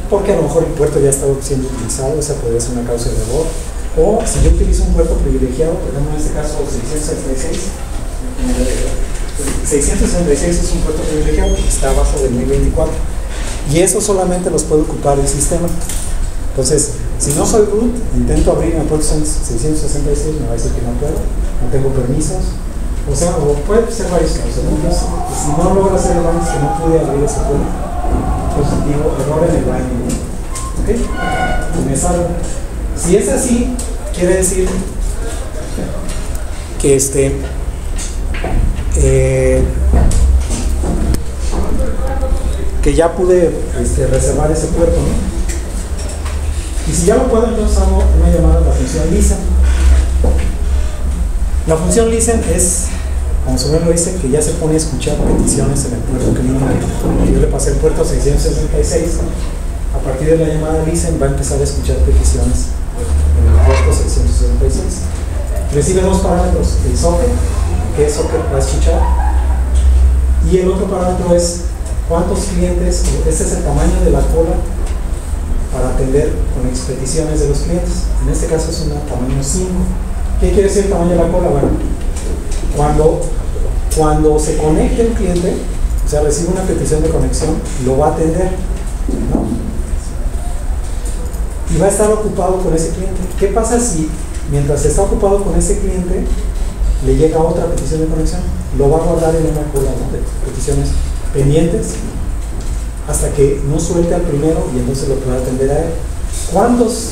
porque a lo mejor el puerto ya estaba siendo utilizado, esa podría ser una causa de error. O si yo utilizo un puerto privilegiado, por ejemplo en este caso 666 es un puerto privilegiado que está abajo del 1024 y eso solamente los puede ocupar el sistema. Entonces, si no soy root, intento abrir el puerto 666, me va a decir que no puedo, no tengo permisos, o sea, o puede ser varios casos. Si no logro hacer el binding, que no pude abrir ese puerto, pues digo error en el binding, ¿ok? Me salgo. Si es así, quiere decir que que ya pude reservar ese puerto, ¿no? Y si ya lo puedo, entonces hago una llamada a la función listen. La función listen es, como su nombre lo dice, que ya se pone a escuchar peticiones en el puerto que yo le pasé el puerto 666. A partir de la llamada listen va a empezar a escuchar peticiones en el puerto 666. Recibe dos parámetros, el socket, qué socket va a escuchar, y el otro parámetro es cuántos clientes, este es el tamaño de la cola para atender con peticiones de los clientes. En este caso es un tamaño 5. ¿Qué quiere decir el tamaño de la cola? Bueno, cuando se conecte un cliente, o sea, recibe una petición de conexión, lo va a atender, ¿no? Y va a estar ocupado con ese cliente. ¿Qué pasa si mientras está ocupado con ese cliente le llega otra petición de conexión? Lo va a guardar en una cola, ¿no?, de peticiones pendientes hasta que no suelte al primero y entonces lo pueda atender a él. ¿Cuántas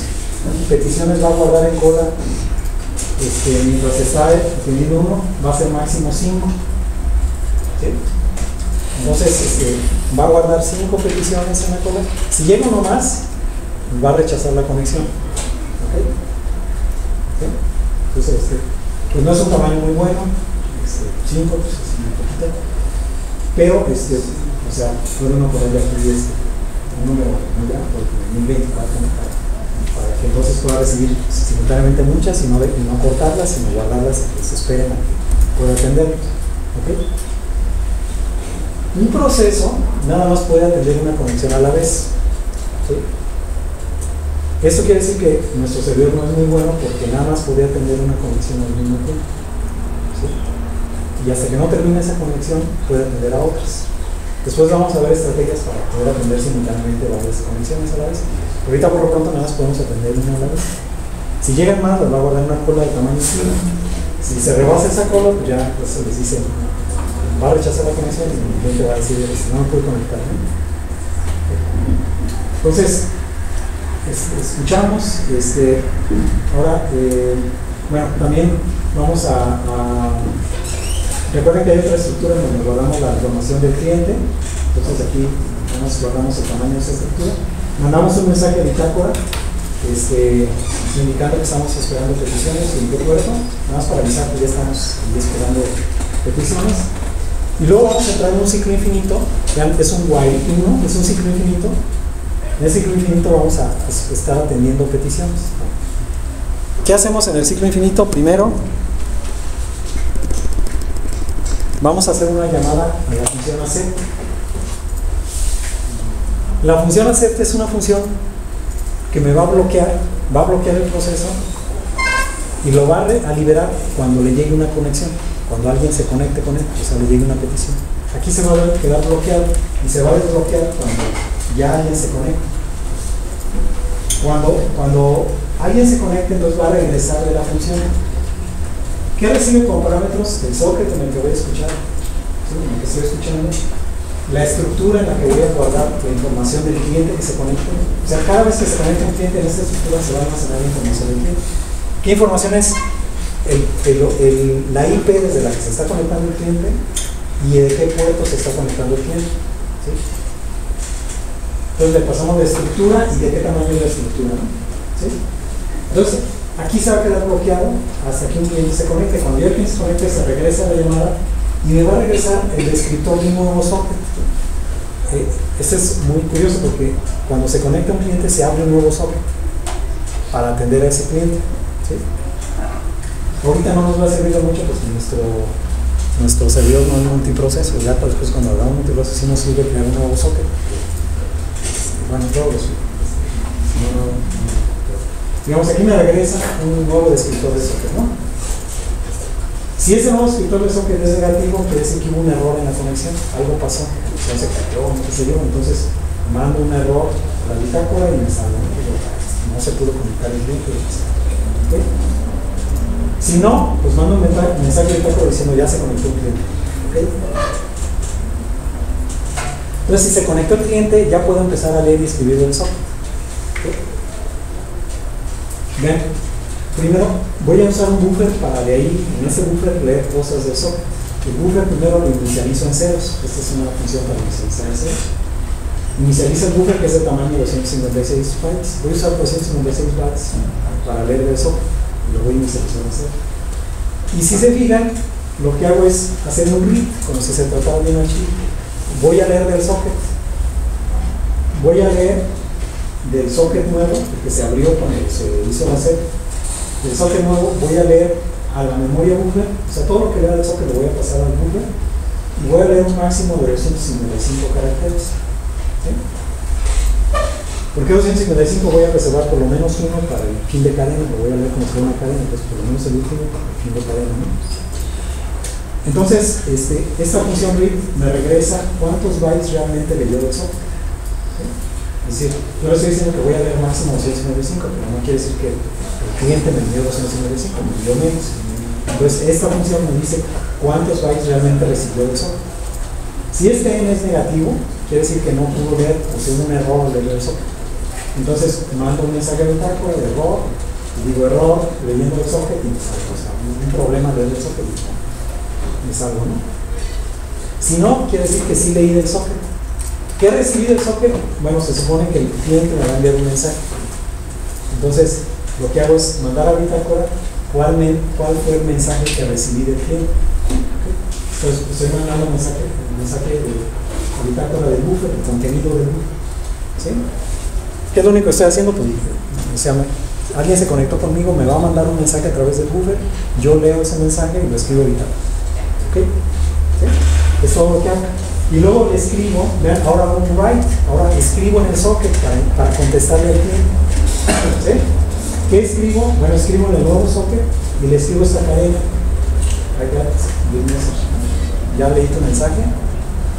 peticiones va a guardar en cola mientras está atendiendo uno? Va a ser máximo 5. ¿Sí? Entonces va a guardar 5 peticiones en la cola. Si llega uno más, va a rechazar la conexión. ¿Okay? ¿Sí? Entonces pues no es un tamaño muy bueno, 5 pues es muy poquito, pero o sea, puede uno ponerle aquí un número muy grande, porque 1024, para que entonces pueda recibir simultáneamente muchas y no cortarlas, sino guardarlas y que se esperen a que pueda atenderlos. ¿Okay? Un proceso nada más puede atender una conexión a la vez. ¿Sí? Eso quiere decir que nuestro servidor no es muy bueno porque nada más podría atender una conexión al mismo tiempo. ¿Sí? Y hasta que no termine esa conexión puede atender a otras. Después vamos a ver estrategias para poder atender simultáneamente varias conexiones a la vez. Ahorita por lo pronto nada más podemos atender una a la vez. Si llegan más, les va a guardar una cola de tamaño 5. Si se rebasa esa cola, pues ya se les dice, va a rechazar la conexión y el cliente va a decir, no me puedo conectar, ¿no? Entonces, escuchamos. Ahora, bueno, también vamos a recuerden que hay otra estructura en donde guardamos la información del cliente. Entonces aquí guardamos el tamaño de esa estructura. Mandamos un mensaje de bitácora indicando que estamos esperando peticiones en qué puerto, nada más para avisar que ya estamos esperando peticiones. Y luego vamos a entrar en un ciclo infinito. Vean, es un while 1, es un ciclo infinito. En el ciclo infinito vamos a estar atendiendo peticiones. ¿Qué hacemos en el ciclo infinito? Primero, vamos a hacer una llamada a la función accept. La función accept es una función que me va a bloquear el proceso y lo va a liberar cuando le llegue una conexión, cuando alguien se conecte con él, o sea, le llegue una petición. Aquí se va a quedar bloqueado y se va a desbloquear cuando ya alguien se conecte. Cuando alguien se conecte, entonces va a regresar de la función. ¿Qué recibe como parámetros? El socket en el que voy a escuchar, ¿sí? En el que estoy escuchando, la estructura en la que voy a guardar la información del cliente que se conecte. O sea, cada vez que se conecta un cliente en esta estructura se va a almacenar la información del cliente. ¿Qué información es? La IP desde la que se está conectando el cliente y de qué puerto se está conectando el cliente, ¿sí? Entonces le pasamos la estructura y de qué tamaño es la estructura, ¿no? ¿Sí? Entonces aquí se va a quedar bloqueado hasta que un cliente se conecte. Cuando ya el cliente se conecte, se regresa a la llamada y me va a regresar el descriptor de un nuevo socket. Esto es muy curioso porque cuando se conecta un cliente se abre un nuevo socket para atender a ese cliente, ¿sí? Ahorita no nos va a servir de mucho porque nuestro servidor no es multiproceso. Ya después cuando hagamos multiproceso sí nos sirve crear un nuevo socket. Bueno, todos los digamos, aquí me regresa un nuevo descriptor de socket, ¿no? Si ese nuevo descriptor de socket es negativo, quiere decir que hubo un error en la conexión, algo pasó, la conexión se cayó, qué sé yo, entonces mando un error a la bitácora y me salgo, no se pudo conectar el cliente. ¿Okay? Si no, pues mando un mensaje de bitácora diciendo ya se conectó el cliente. ¿Okay? Entonces, si se conectó el cliente, ya puedo empezar a leer y escribir el socket. ¿Okay? Vean, primero voy a usar un buffer para de ahí, en ese buffer, leer cosas del socket. El buffer primero lo inicializo en ceros. Esta es una función para inicializar en ceros. Inicializa el buffer, que es de tamaño 256 bytes. Voy a usar 256 bytes para leer el socket y lo voy a inicializar en ceros. Y si se fijan, lo que hago es hacer un read, como si se tratara de un archivo. Voy a leer del socket. Voy a leer del socket nuevo, que se abrió cuando se hizo la set. Del socket nuevo voy a leer a la memoria buffer, o sea, todo lo que lea del socket lo voy a pasar al buffer y voy a leer un máximo de 255 caracteres. ¿Sí? ¿Por qué 255? Voy a reservar por lo menos uno para el fin de cadena, lo voy a leer como si fuera una cadena, entonces por lo menos el último para el fin de cadena, ¿no? Entonces, esta función read me regresa cuántos bytes realmente leyó del socket. ¿Sí? Es decir, yo le estoy diciendo que voy a leer máximo 255, pero no quiere decir que el cliente me envió 255, me envió menos. Entonces, esta función me dice cuántos bytes realmente recibió del socket. Si este n es negativo, quiere decir que no pudo leer, o sea, un error de leer el socket. Entonces, mando un mensaje de bitácora de error, y digo error leyendo el socket y me salgo, o sea, un problema de leer el socket y me salgo, ¿no? Si no, quiere decir que sí leí del socket. ¿Qué recibí del socket? Bueno, se supone que el cliente me va a enviar un mensaje. Entonces, lo que hago es mandar a bitácora cuál fue el mensaje que recibí del cliente. ¿Okay? Entonces, estoy mandando el mensaje de bitácora del buffer, el contenido del buffer. ¿Sí? ¿Qué es lo único que estoy haciendo? Pues, o sea, alguien se conectó conmigo, me va a mandar un mensaje a través del buffer, yo leo ese mensaje y lo escribo a bitácora. ¿Ok? ¿Sí? Es todo lo que hago. Y luego le escribo, vean, ahora hago un write, ahora escribo en el socket para contestarle al cliente. ¿Sí? ¿Qué escribo? Bueno, escribo en el nuevo socket y le escribo esta cadena. Ya leí tu mensaje,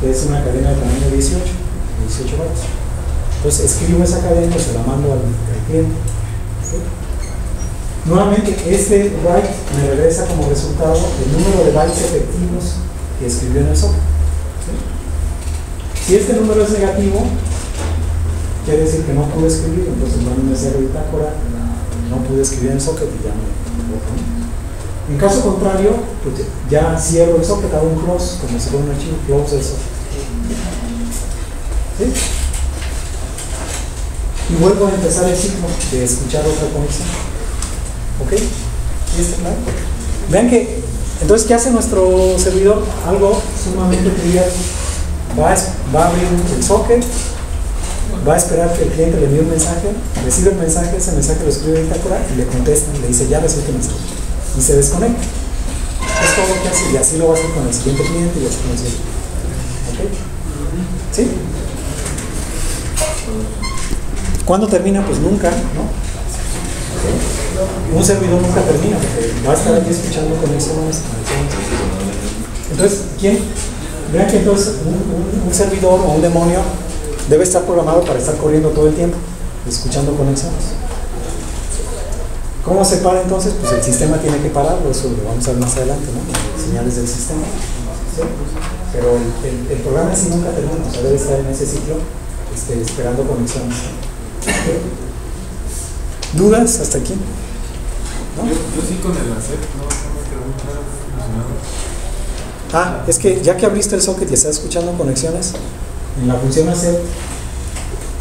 que es una cadena de tamaño 18 bytes. Entonces escribo esa cadena y se la mando al cliente. ¿Sí? Nuevamente, este write me regresa como resultado el número de bytes efectivos que escribió en el socket. ¿Sí? Si este número es negativo, quiere decir que no pude escribir, entonces mando un mensaje de bitácora, no pude escribir en el socket y ya me boto. En caso contrario, pues ya cierro el socket, hago un close, como si fuera un archivo, close del socket. ¿Sí? Y vuelvo a empezar el ciclo de escuchar otra conexión. ¿Ok? ¿Y está claro? Vean que, entonces, ¿qué hace nuestro servidor? Algo sumamente trivial. Va a abrir el socket, va a esperar que el cliente le envíe un mensaje, recibe el mensaje, ese mensaje lo escribe en bitácora y le contesta, le dice, ya recibí tu mensaje. Y se desconecta. Es todo lo que hace y así lo va a hacer con el siguiente cliente y así con el siguiente. ¿Ok? ¿Sí? ¿Cuándo termina? Pues nunca, ¿no? ¿Okay? un servidor nunca termina, porque va a estar aquí escuchando conexiones. Entonces, vean que entonces un servidor o un demonio debe estar programado para estar corriendo todo el tiempo, escuchando conexiones. ¿Cómo se para entonces? Pues el sistema tiene que pararlo, eso lo vamos a ver más adelante, ¿no? Señales del sistema. ¿Sí? Pero el programa en sí nunca termina, o sea, debe estar en ese ciclo esperando conexiones. ¿Sí? ¿Dudas hasta aquí? ¿No? Yo sí con el hacer, no me quedó muy claro funcionando. Es que ya que abriste el socket y estás escuchando conexiones, en la función hacer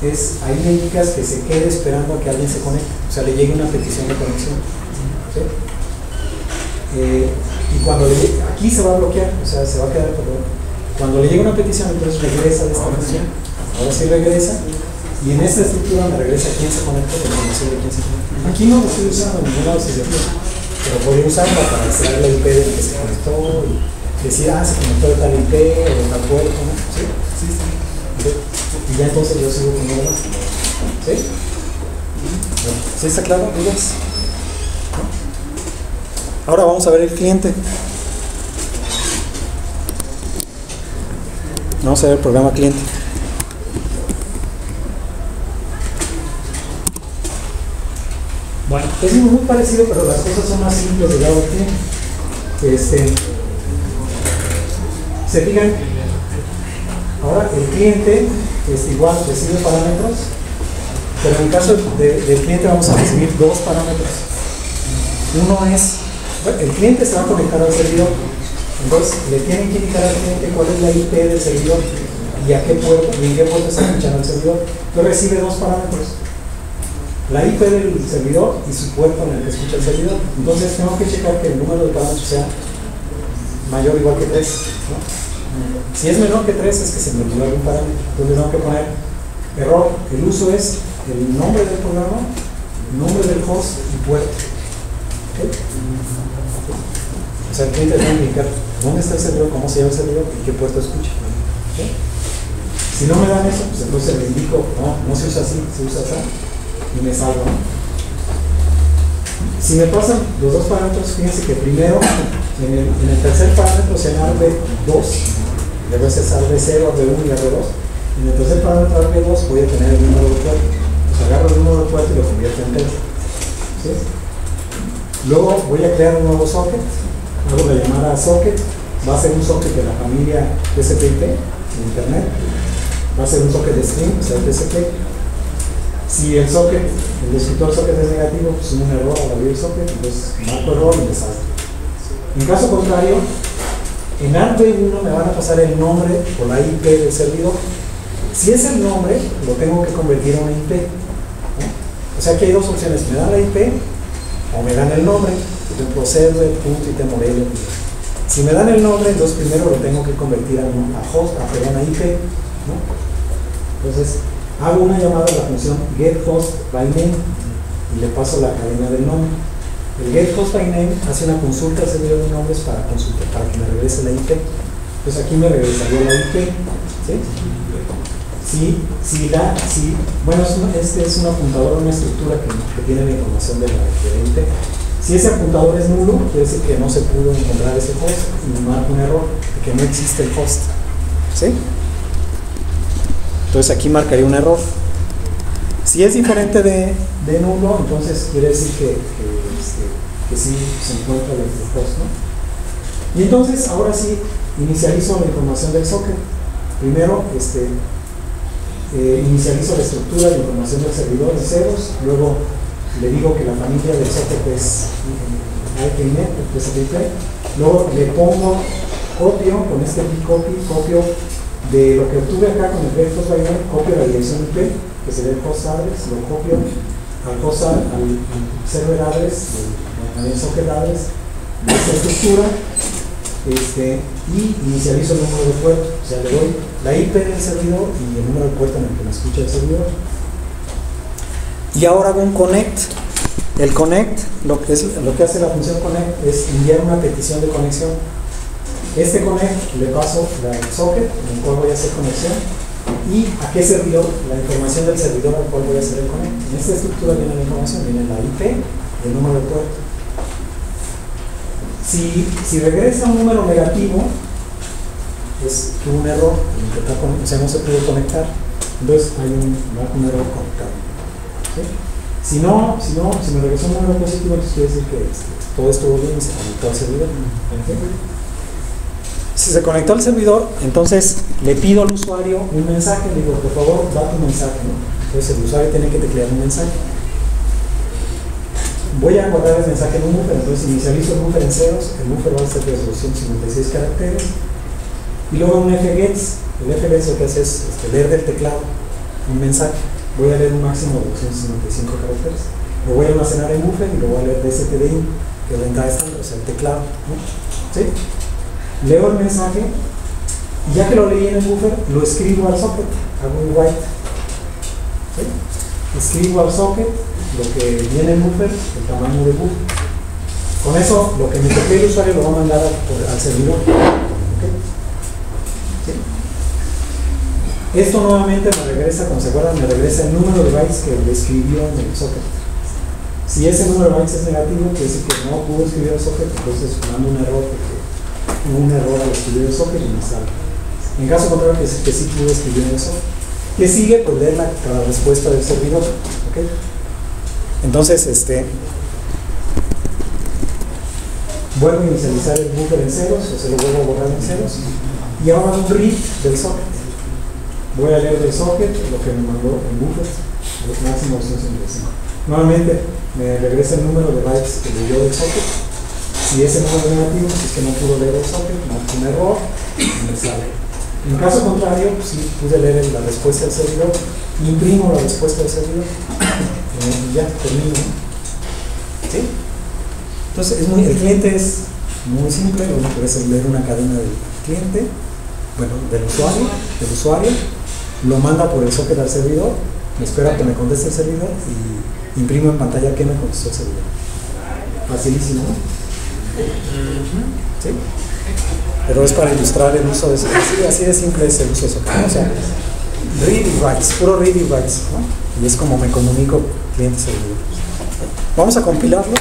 ahí le indicas que se quede esperando a que alguien se conecte, o sea, le llegue una petición de conexión. ¿Sí? Y cuando aquí se va a bloquear, o sea, se va a quedar cuando le llega una petición, entonces regresa de esta función. Ahora sí regresa, y en esta estructura me regresa quién se conectó, la información de quién se conectó. Aquí no lo estoy usando en ningún lado, pero podría usarlo para extraer la IP del que se conectó y decir, se conectó de tal IP o de tal puerto, ¿no? ¿Sí? Sí. Y ya entonces yo sigo con uno más. ¿Sí? Bueno, ¿sí está claro? ¿Dudas? ¿No? Ahora vamos a ver el cliente. Vamos a ver el programa cliente. Bueno, es muy parecido, pero las cosas son más simples del lado del cliente. ¿Se fijan? Ahora el cliente igual recibe parámetros, pero en el caso del cliente vamos a recibir dos parámetros. Uno es, el cliente se va a conectar al servidor, entonces le tienen que indicar al cliente cuál es la IP del servidor y a qué puerto, y en qué puerto está escuchando el servidor. Entonces recibe dos parámetros, la IP del servidor y su puerto en el que escucha el servidor. Entonces tengo que checar que el número de parámetros sea mayor o igual que 3, ¿no? Si es menor que 3 es que se me olvidó algún parámetro, entonces tengo que poner error. El uso es el nombre del programa, nombre del host y puerto. ¿Okay? O sea, el cliente debe indicar dónde está el servidor, cómo se llama el servidor y qué puerto escucha. ¿Okay? Si no me dan eso, pues entonces le indico, no se usa así, se usa así y me salgo. Si me pasan los dos parámetros, fíjense que primero en el tercer parámetro se llama ARB2, luego se ARB0, ARB1 y ARB2. En el tercer parámetro ARB2 voy a tener el número de puerto. Pues agarro el número de puerto y lo convierto en texto. ¿Sí? Luego voy a crear un nuevo socket, hago la llamada socket, va a ser un socket de la familia TCP/IP en internet, va a ser un socket de string, o sea, TCP. Si el socket, el descriptor socket es negativo, pues un error al abrir el socket, entonces marco error y me salgo. En caso contrario, en ARB1 me van a pasar el nombre o la IP del servidor. Si es el nombre, lo tengo que convertir a una IP, ¿no? O sea que hay dos opciones, me dan la IP o me dan el nombre, por ejemplo server.itmodelio. Si me dan el nombre, entonces primero lo tengo que convertir a IP, ¿no? Entonces hago una llamada a la función getHostByName y le paso la cadena del nombre. El getHostByName hace una consulta al servidor de nombres para que me regrese la IP. Entonces aquí me regresaría la IP. ¿Sí? Bueno, este es un apuntador, una estructura que tiene la información de la IP. Si ese apuntador es nulo, quiere decir que no se pudo encontrar ese host y me marca un error, que no existe el host. ¿Sí? Entonces aquí marcaría un error. Si es diferente de nulo, entonces quiere decir que sí se encuentra el host, ¿no? Y entonces ahora sí inicializo la información del socket. Primero inicializo la estructura de información del servidor en ceros, luego le digo que la familia del socket es IPnet, luego le pongo copio con este bcopy, de lo que obtuve acá con el getHostByName, copio la dirección IP, que sería el host address, lo copio al server address, al socket address de esta estructura, y inicializo el número de puerto, o sea, le doy la IP del servidor y el número de puerto en el que me escucha el servidor. Y ahora hago un connect. El connect, lo que hace la función connect es enviar una petición de conexión. Este connect le paso el socket en el cual voy a hacer conexión y a qué servidor, la información del servidor al cual voy a hacer el connect. En esta estructura viene la información, viene la IP el número de puerto. Si regresa un número negativo, es que un error, o sea, no se pudo conectar, entonces hay un error conectado. ¿Sí? Si me regresó un número positivo, entonces quiere decir que todo estuvo bien y se conectó al servidor. ¿Sí? Si se conectó al servidor, entonces le pido al usuario un mensaje, le digo, por favor, da tu mensaje, ¿no? Entonces el usuario tiene que teclear un mensaje. Voy a guardar el mensaje en un buffer, entonces inicializo el buffer en ceros, el buffer va a ser de resolución 56 caracteres, y luego un fgets. El fgets lo que hace es leer del teclado un mensaje. Voy a leer un máximo de 255 caracteres, lo voy a almacenar en buffer y lo voy a leer de stdin, que es la entrada estándar, o sea, el teclado, ¿no? ¿Sí? Leo el mensaje y ya que lo leí en el buffer, lo escribo al socket, hago un write. ¿Sí? Escribo al socket lo que viene en buffer, el tamaño de buffer. Con eso, lo que me copió el usuario lo va a mandar al servidor. ¿Okay? ¿Sí? Esto nuevamente me regresa, como se acuerdan, me regresa el número de bytes que le escribió en el socket. Si ese número de bytes es negativo, quiere decir que no pudo escribir el socket, entonces mando un error porque hubo un error al escribir el socket y me sale. En caso contrario, que sí pudo escribir el socket. ¿Qué sigue? Pues leer la respuesta del servidor. ¿Okay? Entonces, vuelvo a inicializar el buffer en ceros, o se lo vuelvo a borrar en ceros, y ahora un read del socket. Voy a leer del socket lo que me mandó en buffer, máximo 255. Nuevamente me regresa el número de bytes que leyó del socket. Si ese número es negativo, es que no pudo leer el socket, no fue un error, me sale. En caso contrario, pues sí pude leer la respuesta del servidor, imprimo la respuesta del servidor y ya termino. ¿Sí? Entonces el cliente es muy simple, lo único que es leer una cadena del cliente, bueno, del usuario, lo manda por el socket al servidor, me espera que me conteste el servidor y imprimo en pantalla que me contestó el servidor. Facilísimo, ¿no? ¿Sí? Pero es para ilustrar el uso de eso. Así de simple es el uso de socket, ¿no? O sea, read y writes, puro read y writes, ¿no? Y es como me comunico cliente-servidor. Vamos a compilarlos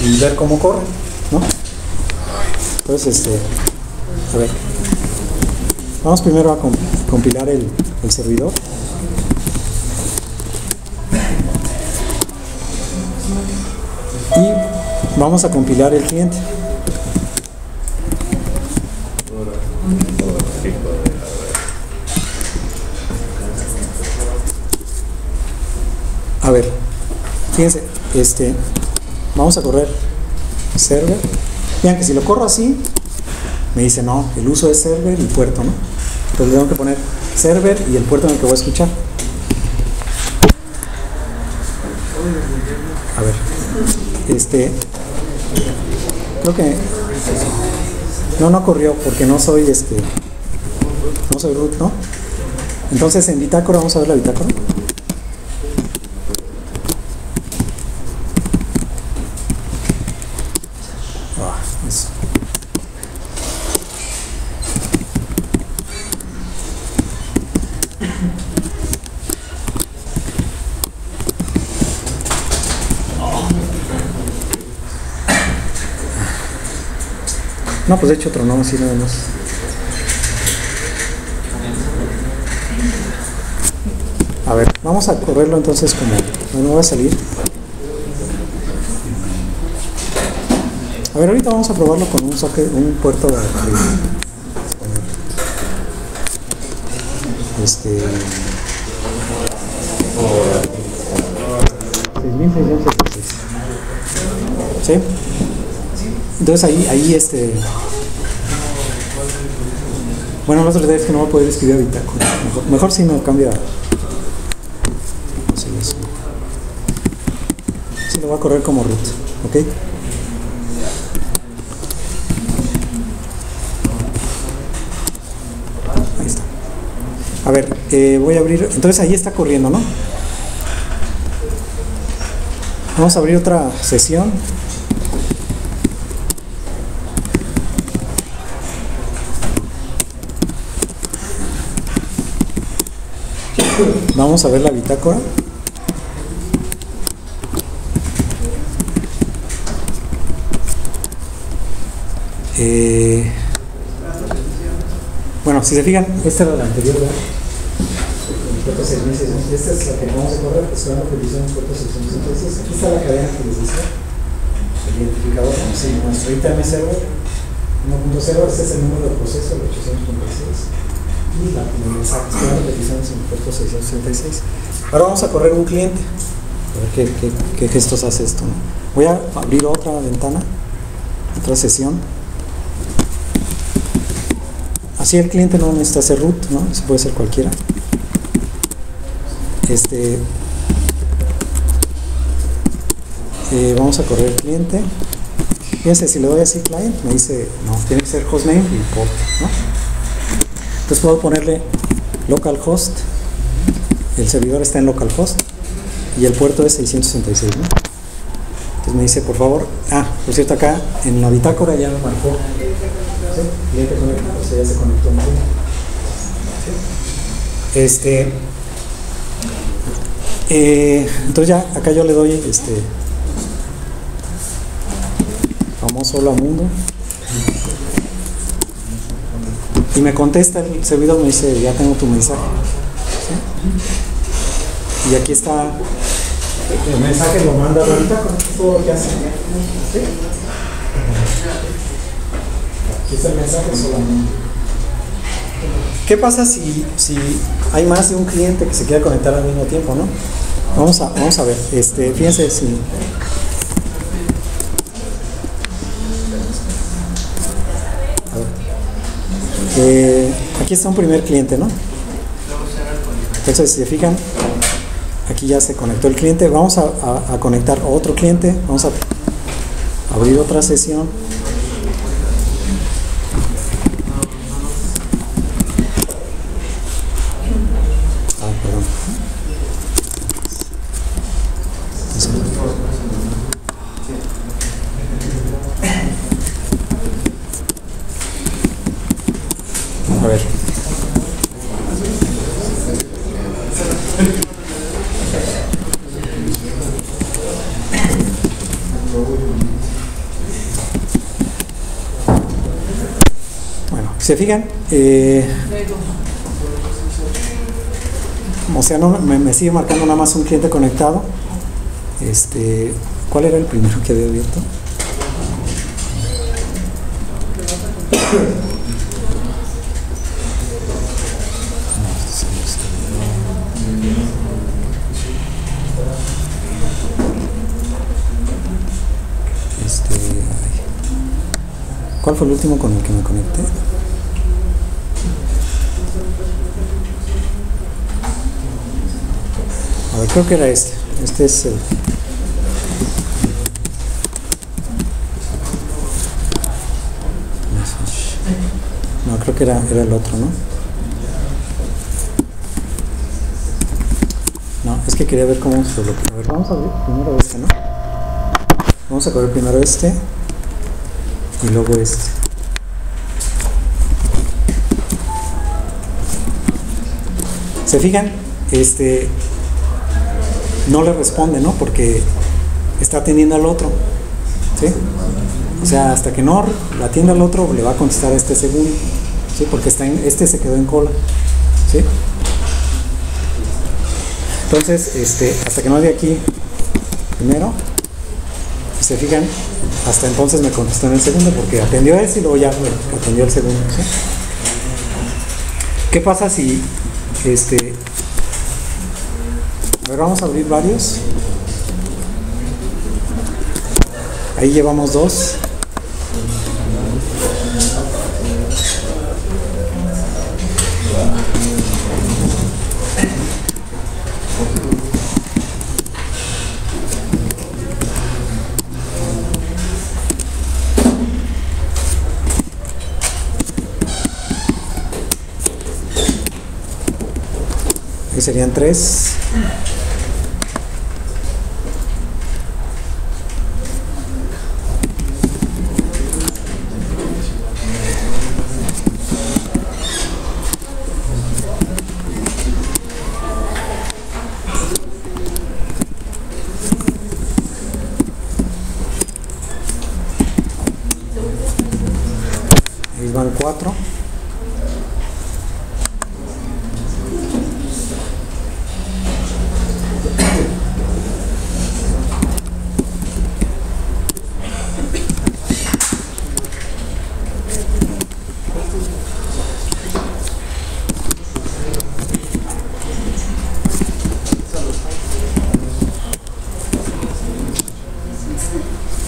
y ver cómo corren, ¿no? Entonces, a ver, vamos primero a compilar el servidor. Y vamos a compilar el cliente. A ver, fíjense, vamos a correr server. Vean que si lo corro así, me dice no, el uso es server y puerto, ¿no? Entonces le tengo que poner server y el puerto en el que voy a escuchar. A ver, creo que no corrió porque no soy no soy root, ¿no? Entonces en bitácora, vamos a ver la bitácora. Eso. No, pues de hecho otro no, así nada más. A ver, vamos a correrlo entonces como... No va a salir. A ver, ahorita vamos a probarlo con un socket, un puerto de... 6666. ¿Sí? Entonces ahí bueno, la otra idea es que no va a poder escribir a bitácora. Mejor si no cambia. Sí, lo va a correr como root, ¿ok? Ahí está. A ver, voy a abrir. Entonces ahí está corriendo, ¿no? Vamos a abrir otra sesión. Vamos a ver la bitácora. Bueno, si se fijan, esta era la anterior, ¿verdad? El puerto 6600. Esta es la que vamos a correr, esperando que utilicemos puerto 666. Aquí está la cadena que les decía. El identificador, ¿no? Sí, nuestro ITM0 1.0, este es el número de proceso, el 836. Y el mensaje, esperando que utilicemos en el puerto 666. Ahora vamos a correr un cliente. A ver qué gestos hace esto, ¿no? Voy a abrir otra ventana, otra sesión. Así el cliente no necesita hacer root, ¿no? Eso puede ser cualquiera. Vamos a correr el cliente. Fíjense, si le doy así client, me dice, no, tiene que ser hostname y port, ¿no? Entonces puedo ponerle localhost. El servidor está en localhost y el puerto es 666, ¿no? Entonces me dice, por favor, por cierto, acá en la bitácora ya me marcó, ¿sí? Cliente conectado, o sea, ya se conectó. ¿Sí? Entonces ya acá yo le doy famoso hola mundo y me contesta el servidor, me dice, ya tengo tu mensaje. ¿Sí? Y aquí está el mensaje, lo manda ahorita con todo lo que hace. ¿Sí? Aquí está el mensaje solamente. ¿Qué pasa si hay más de un cliente que se quiera conectar al mismo tiempo, no? Vamos a ver. Fíjense si aquí está un primer cliente, ¿no? Entonces, si se fijan, aquí ya se conectó el cliente. Vamos a conectar a otro cliente. Vamos a abrir otra sesión. Perdón. A ver. Bueno, se fijan, o sea, no me sigue marcando nada más un cliente conectado. ¿Cuál era el primero que había abierto? ¿Cuál fue el último con el que me conecté? A ver, creo que era este. Este es el... No, creo que era el otro, ¿no? No, es que quería ver cómo se bloquea. A ver, vamos a ver primero este, ¿no? Vamos a correr primero este y luego este. ¿Se fijan? No le responde, ¿no? Porque está atendiendo al otro, ¿sí? O sea, hasta que no la atienda al otro, le va a contestar a este segundo, ¿sí? Porque este se quedó en cola, ¿sí? Entonces, hasta que no de aquí primero, se fijan, hasta entonces me contestó en el segundo, porque atendió a ese y luego ya me atendió el segundo, ¿sí? ¿Qué pasa si a ver, vamos a abrir varios. Ahí llevamos dos. Ahí serían tres. 4.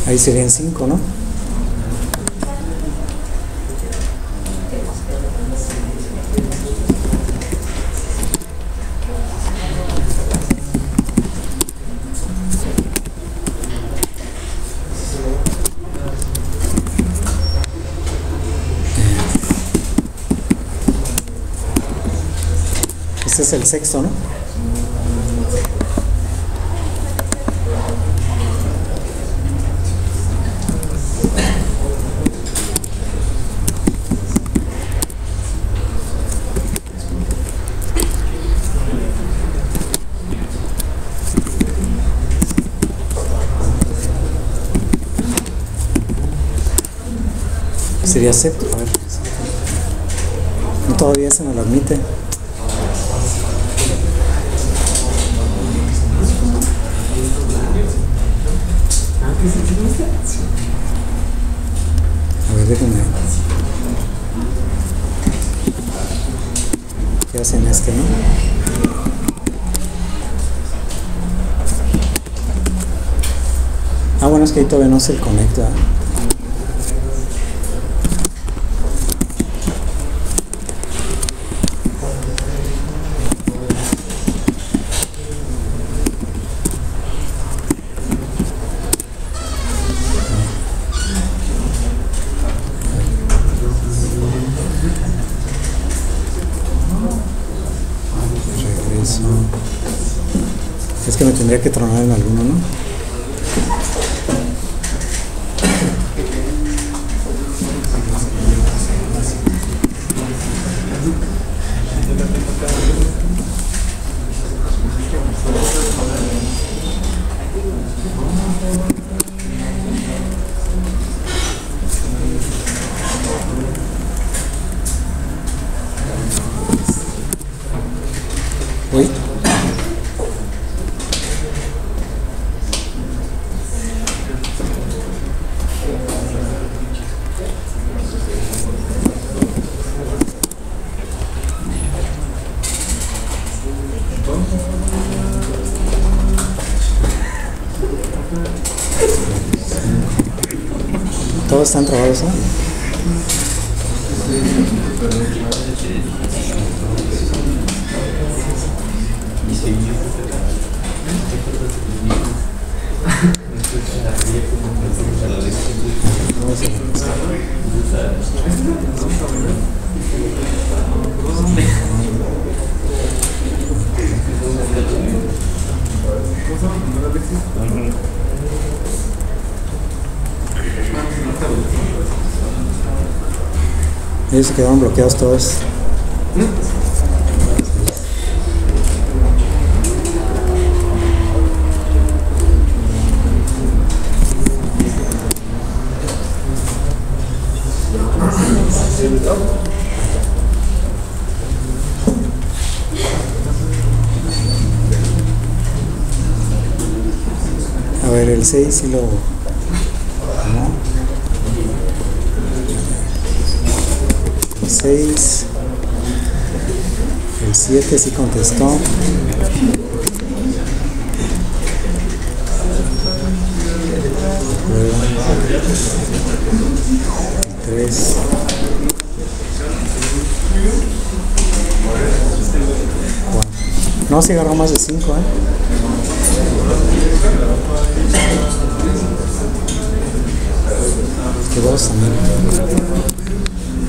Ahí serían 5, ¿no? Este es el sexto, ¿no? Sería sexto, a ver. No, todavía se me lo admite. A ver, déjenme. ¿Qué hacen este, no? Ah, bueno, es que ahí todavía no se conecta. Es que me tendría que tronar en alguno, ¿no? Uy. Todos están trabados, ¿no? Ellos se quedaron bloqueados todos. A ver, el 6 sí lo... ¿no? El 6. El 7 sí contestó. El 3. No, se agarró más de 5, Es que 2 también.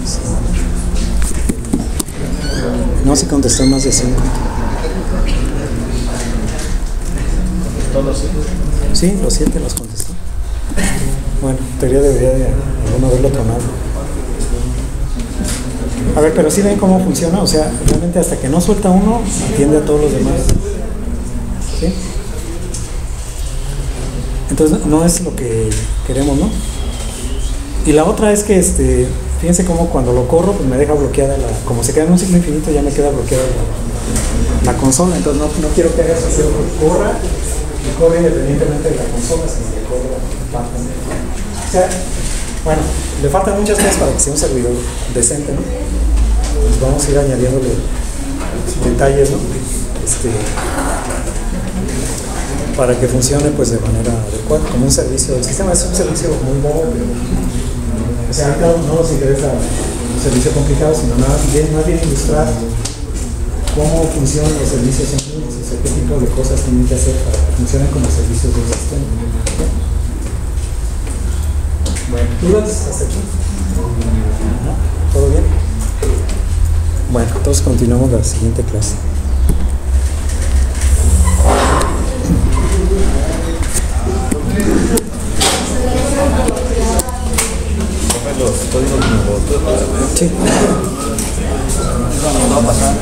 Sí. No, se contestó más de 5. Sí, los 7 los contestó. Bueno, en teoría debería de alguno haberlo tronado. A ver, pero sí ven cómo funciona, o sea, realmente hasta que no suelta uno, atiende a todos los demás. ¿Sí? Entonces no es lo que queremos, ¿no? Y la otra es que fíjense cómo cuando lo corro, pues me deja bloqueada como se queda en un ciclo infinito, ya me queda bloqueada la consola. Entonces no quiero que haga eso, quiero que corra independientemente de la consola, sino que corra aparte. O sea, bueno, le faltan muchas cosas para que sea un servidor decente, ¿no? Pues vamos a ir añadiéndole detalles, ¿no? Para que funcione pues de manera adecuada, como un servicio. El sistema es un servicio muy bobo, pero o sea, ahorita no nos interesa un servicio complicado, sino más bien ilustrar cómo funcionan los servicios en línea, o sea, qué tipo de cosas tienen que hacer para que funcionen como servicios del sistema. Bueno, ¿dudas hasta aquí? ¿Todo bien? Bueno, entonces continuamos la siguiente clase. Los códigos nuevos. Sí. No va a pasar.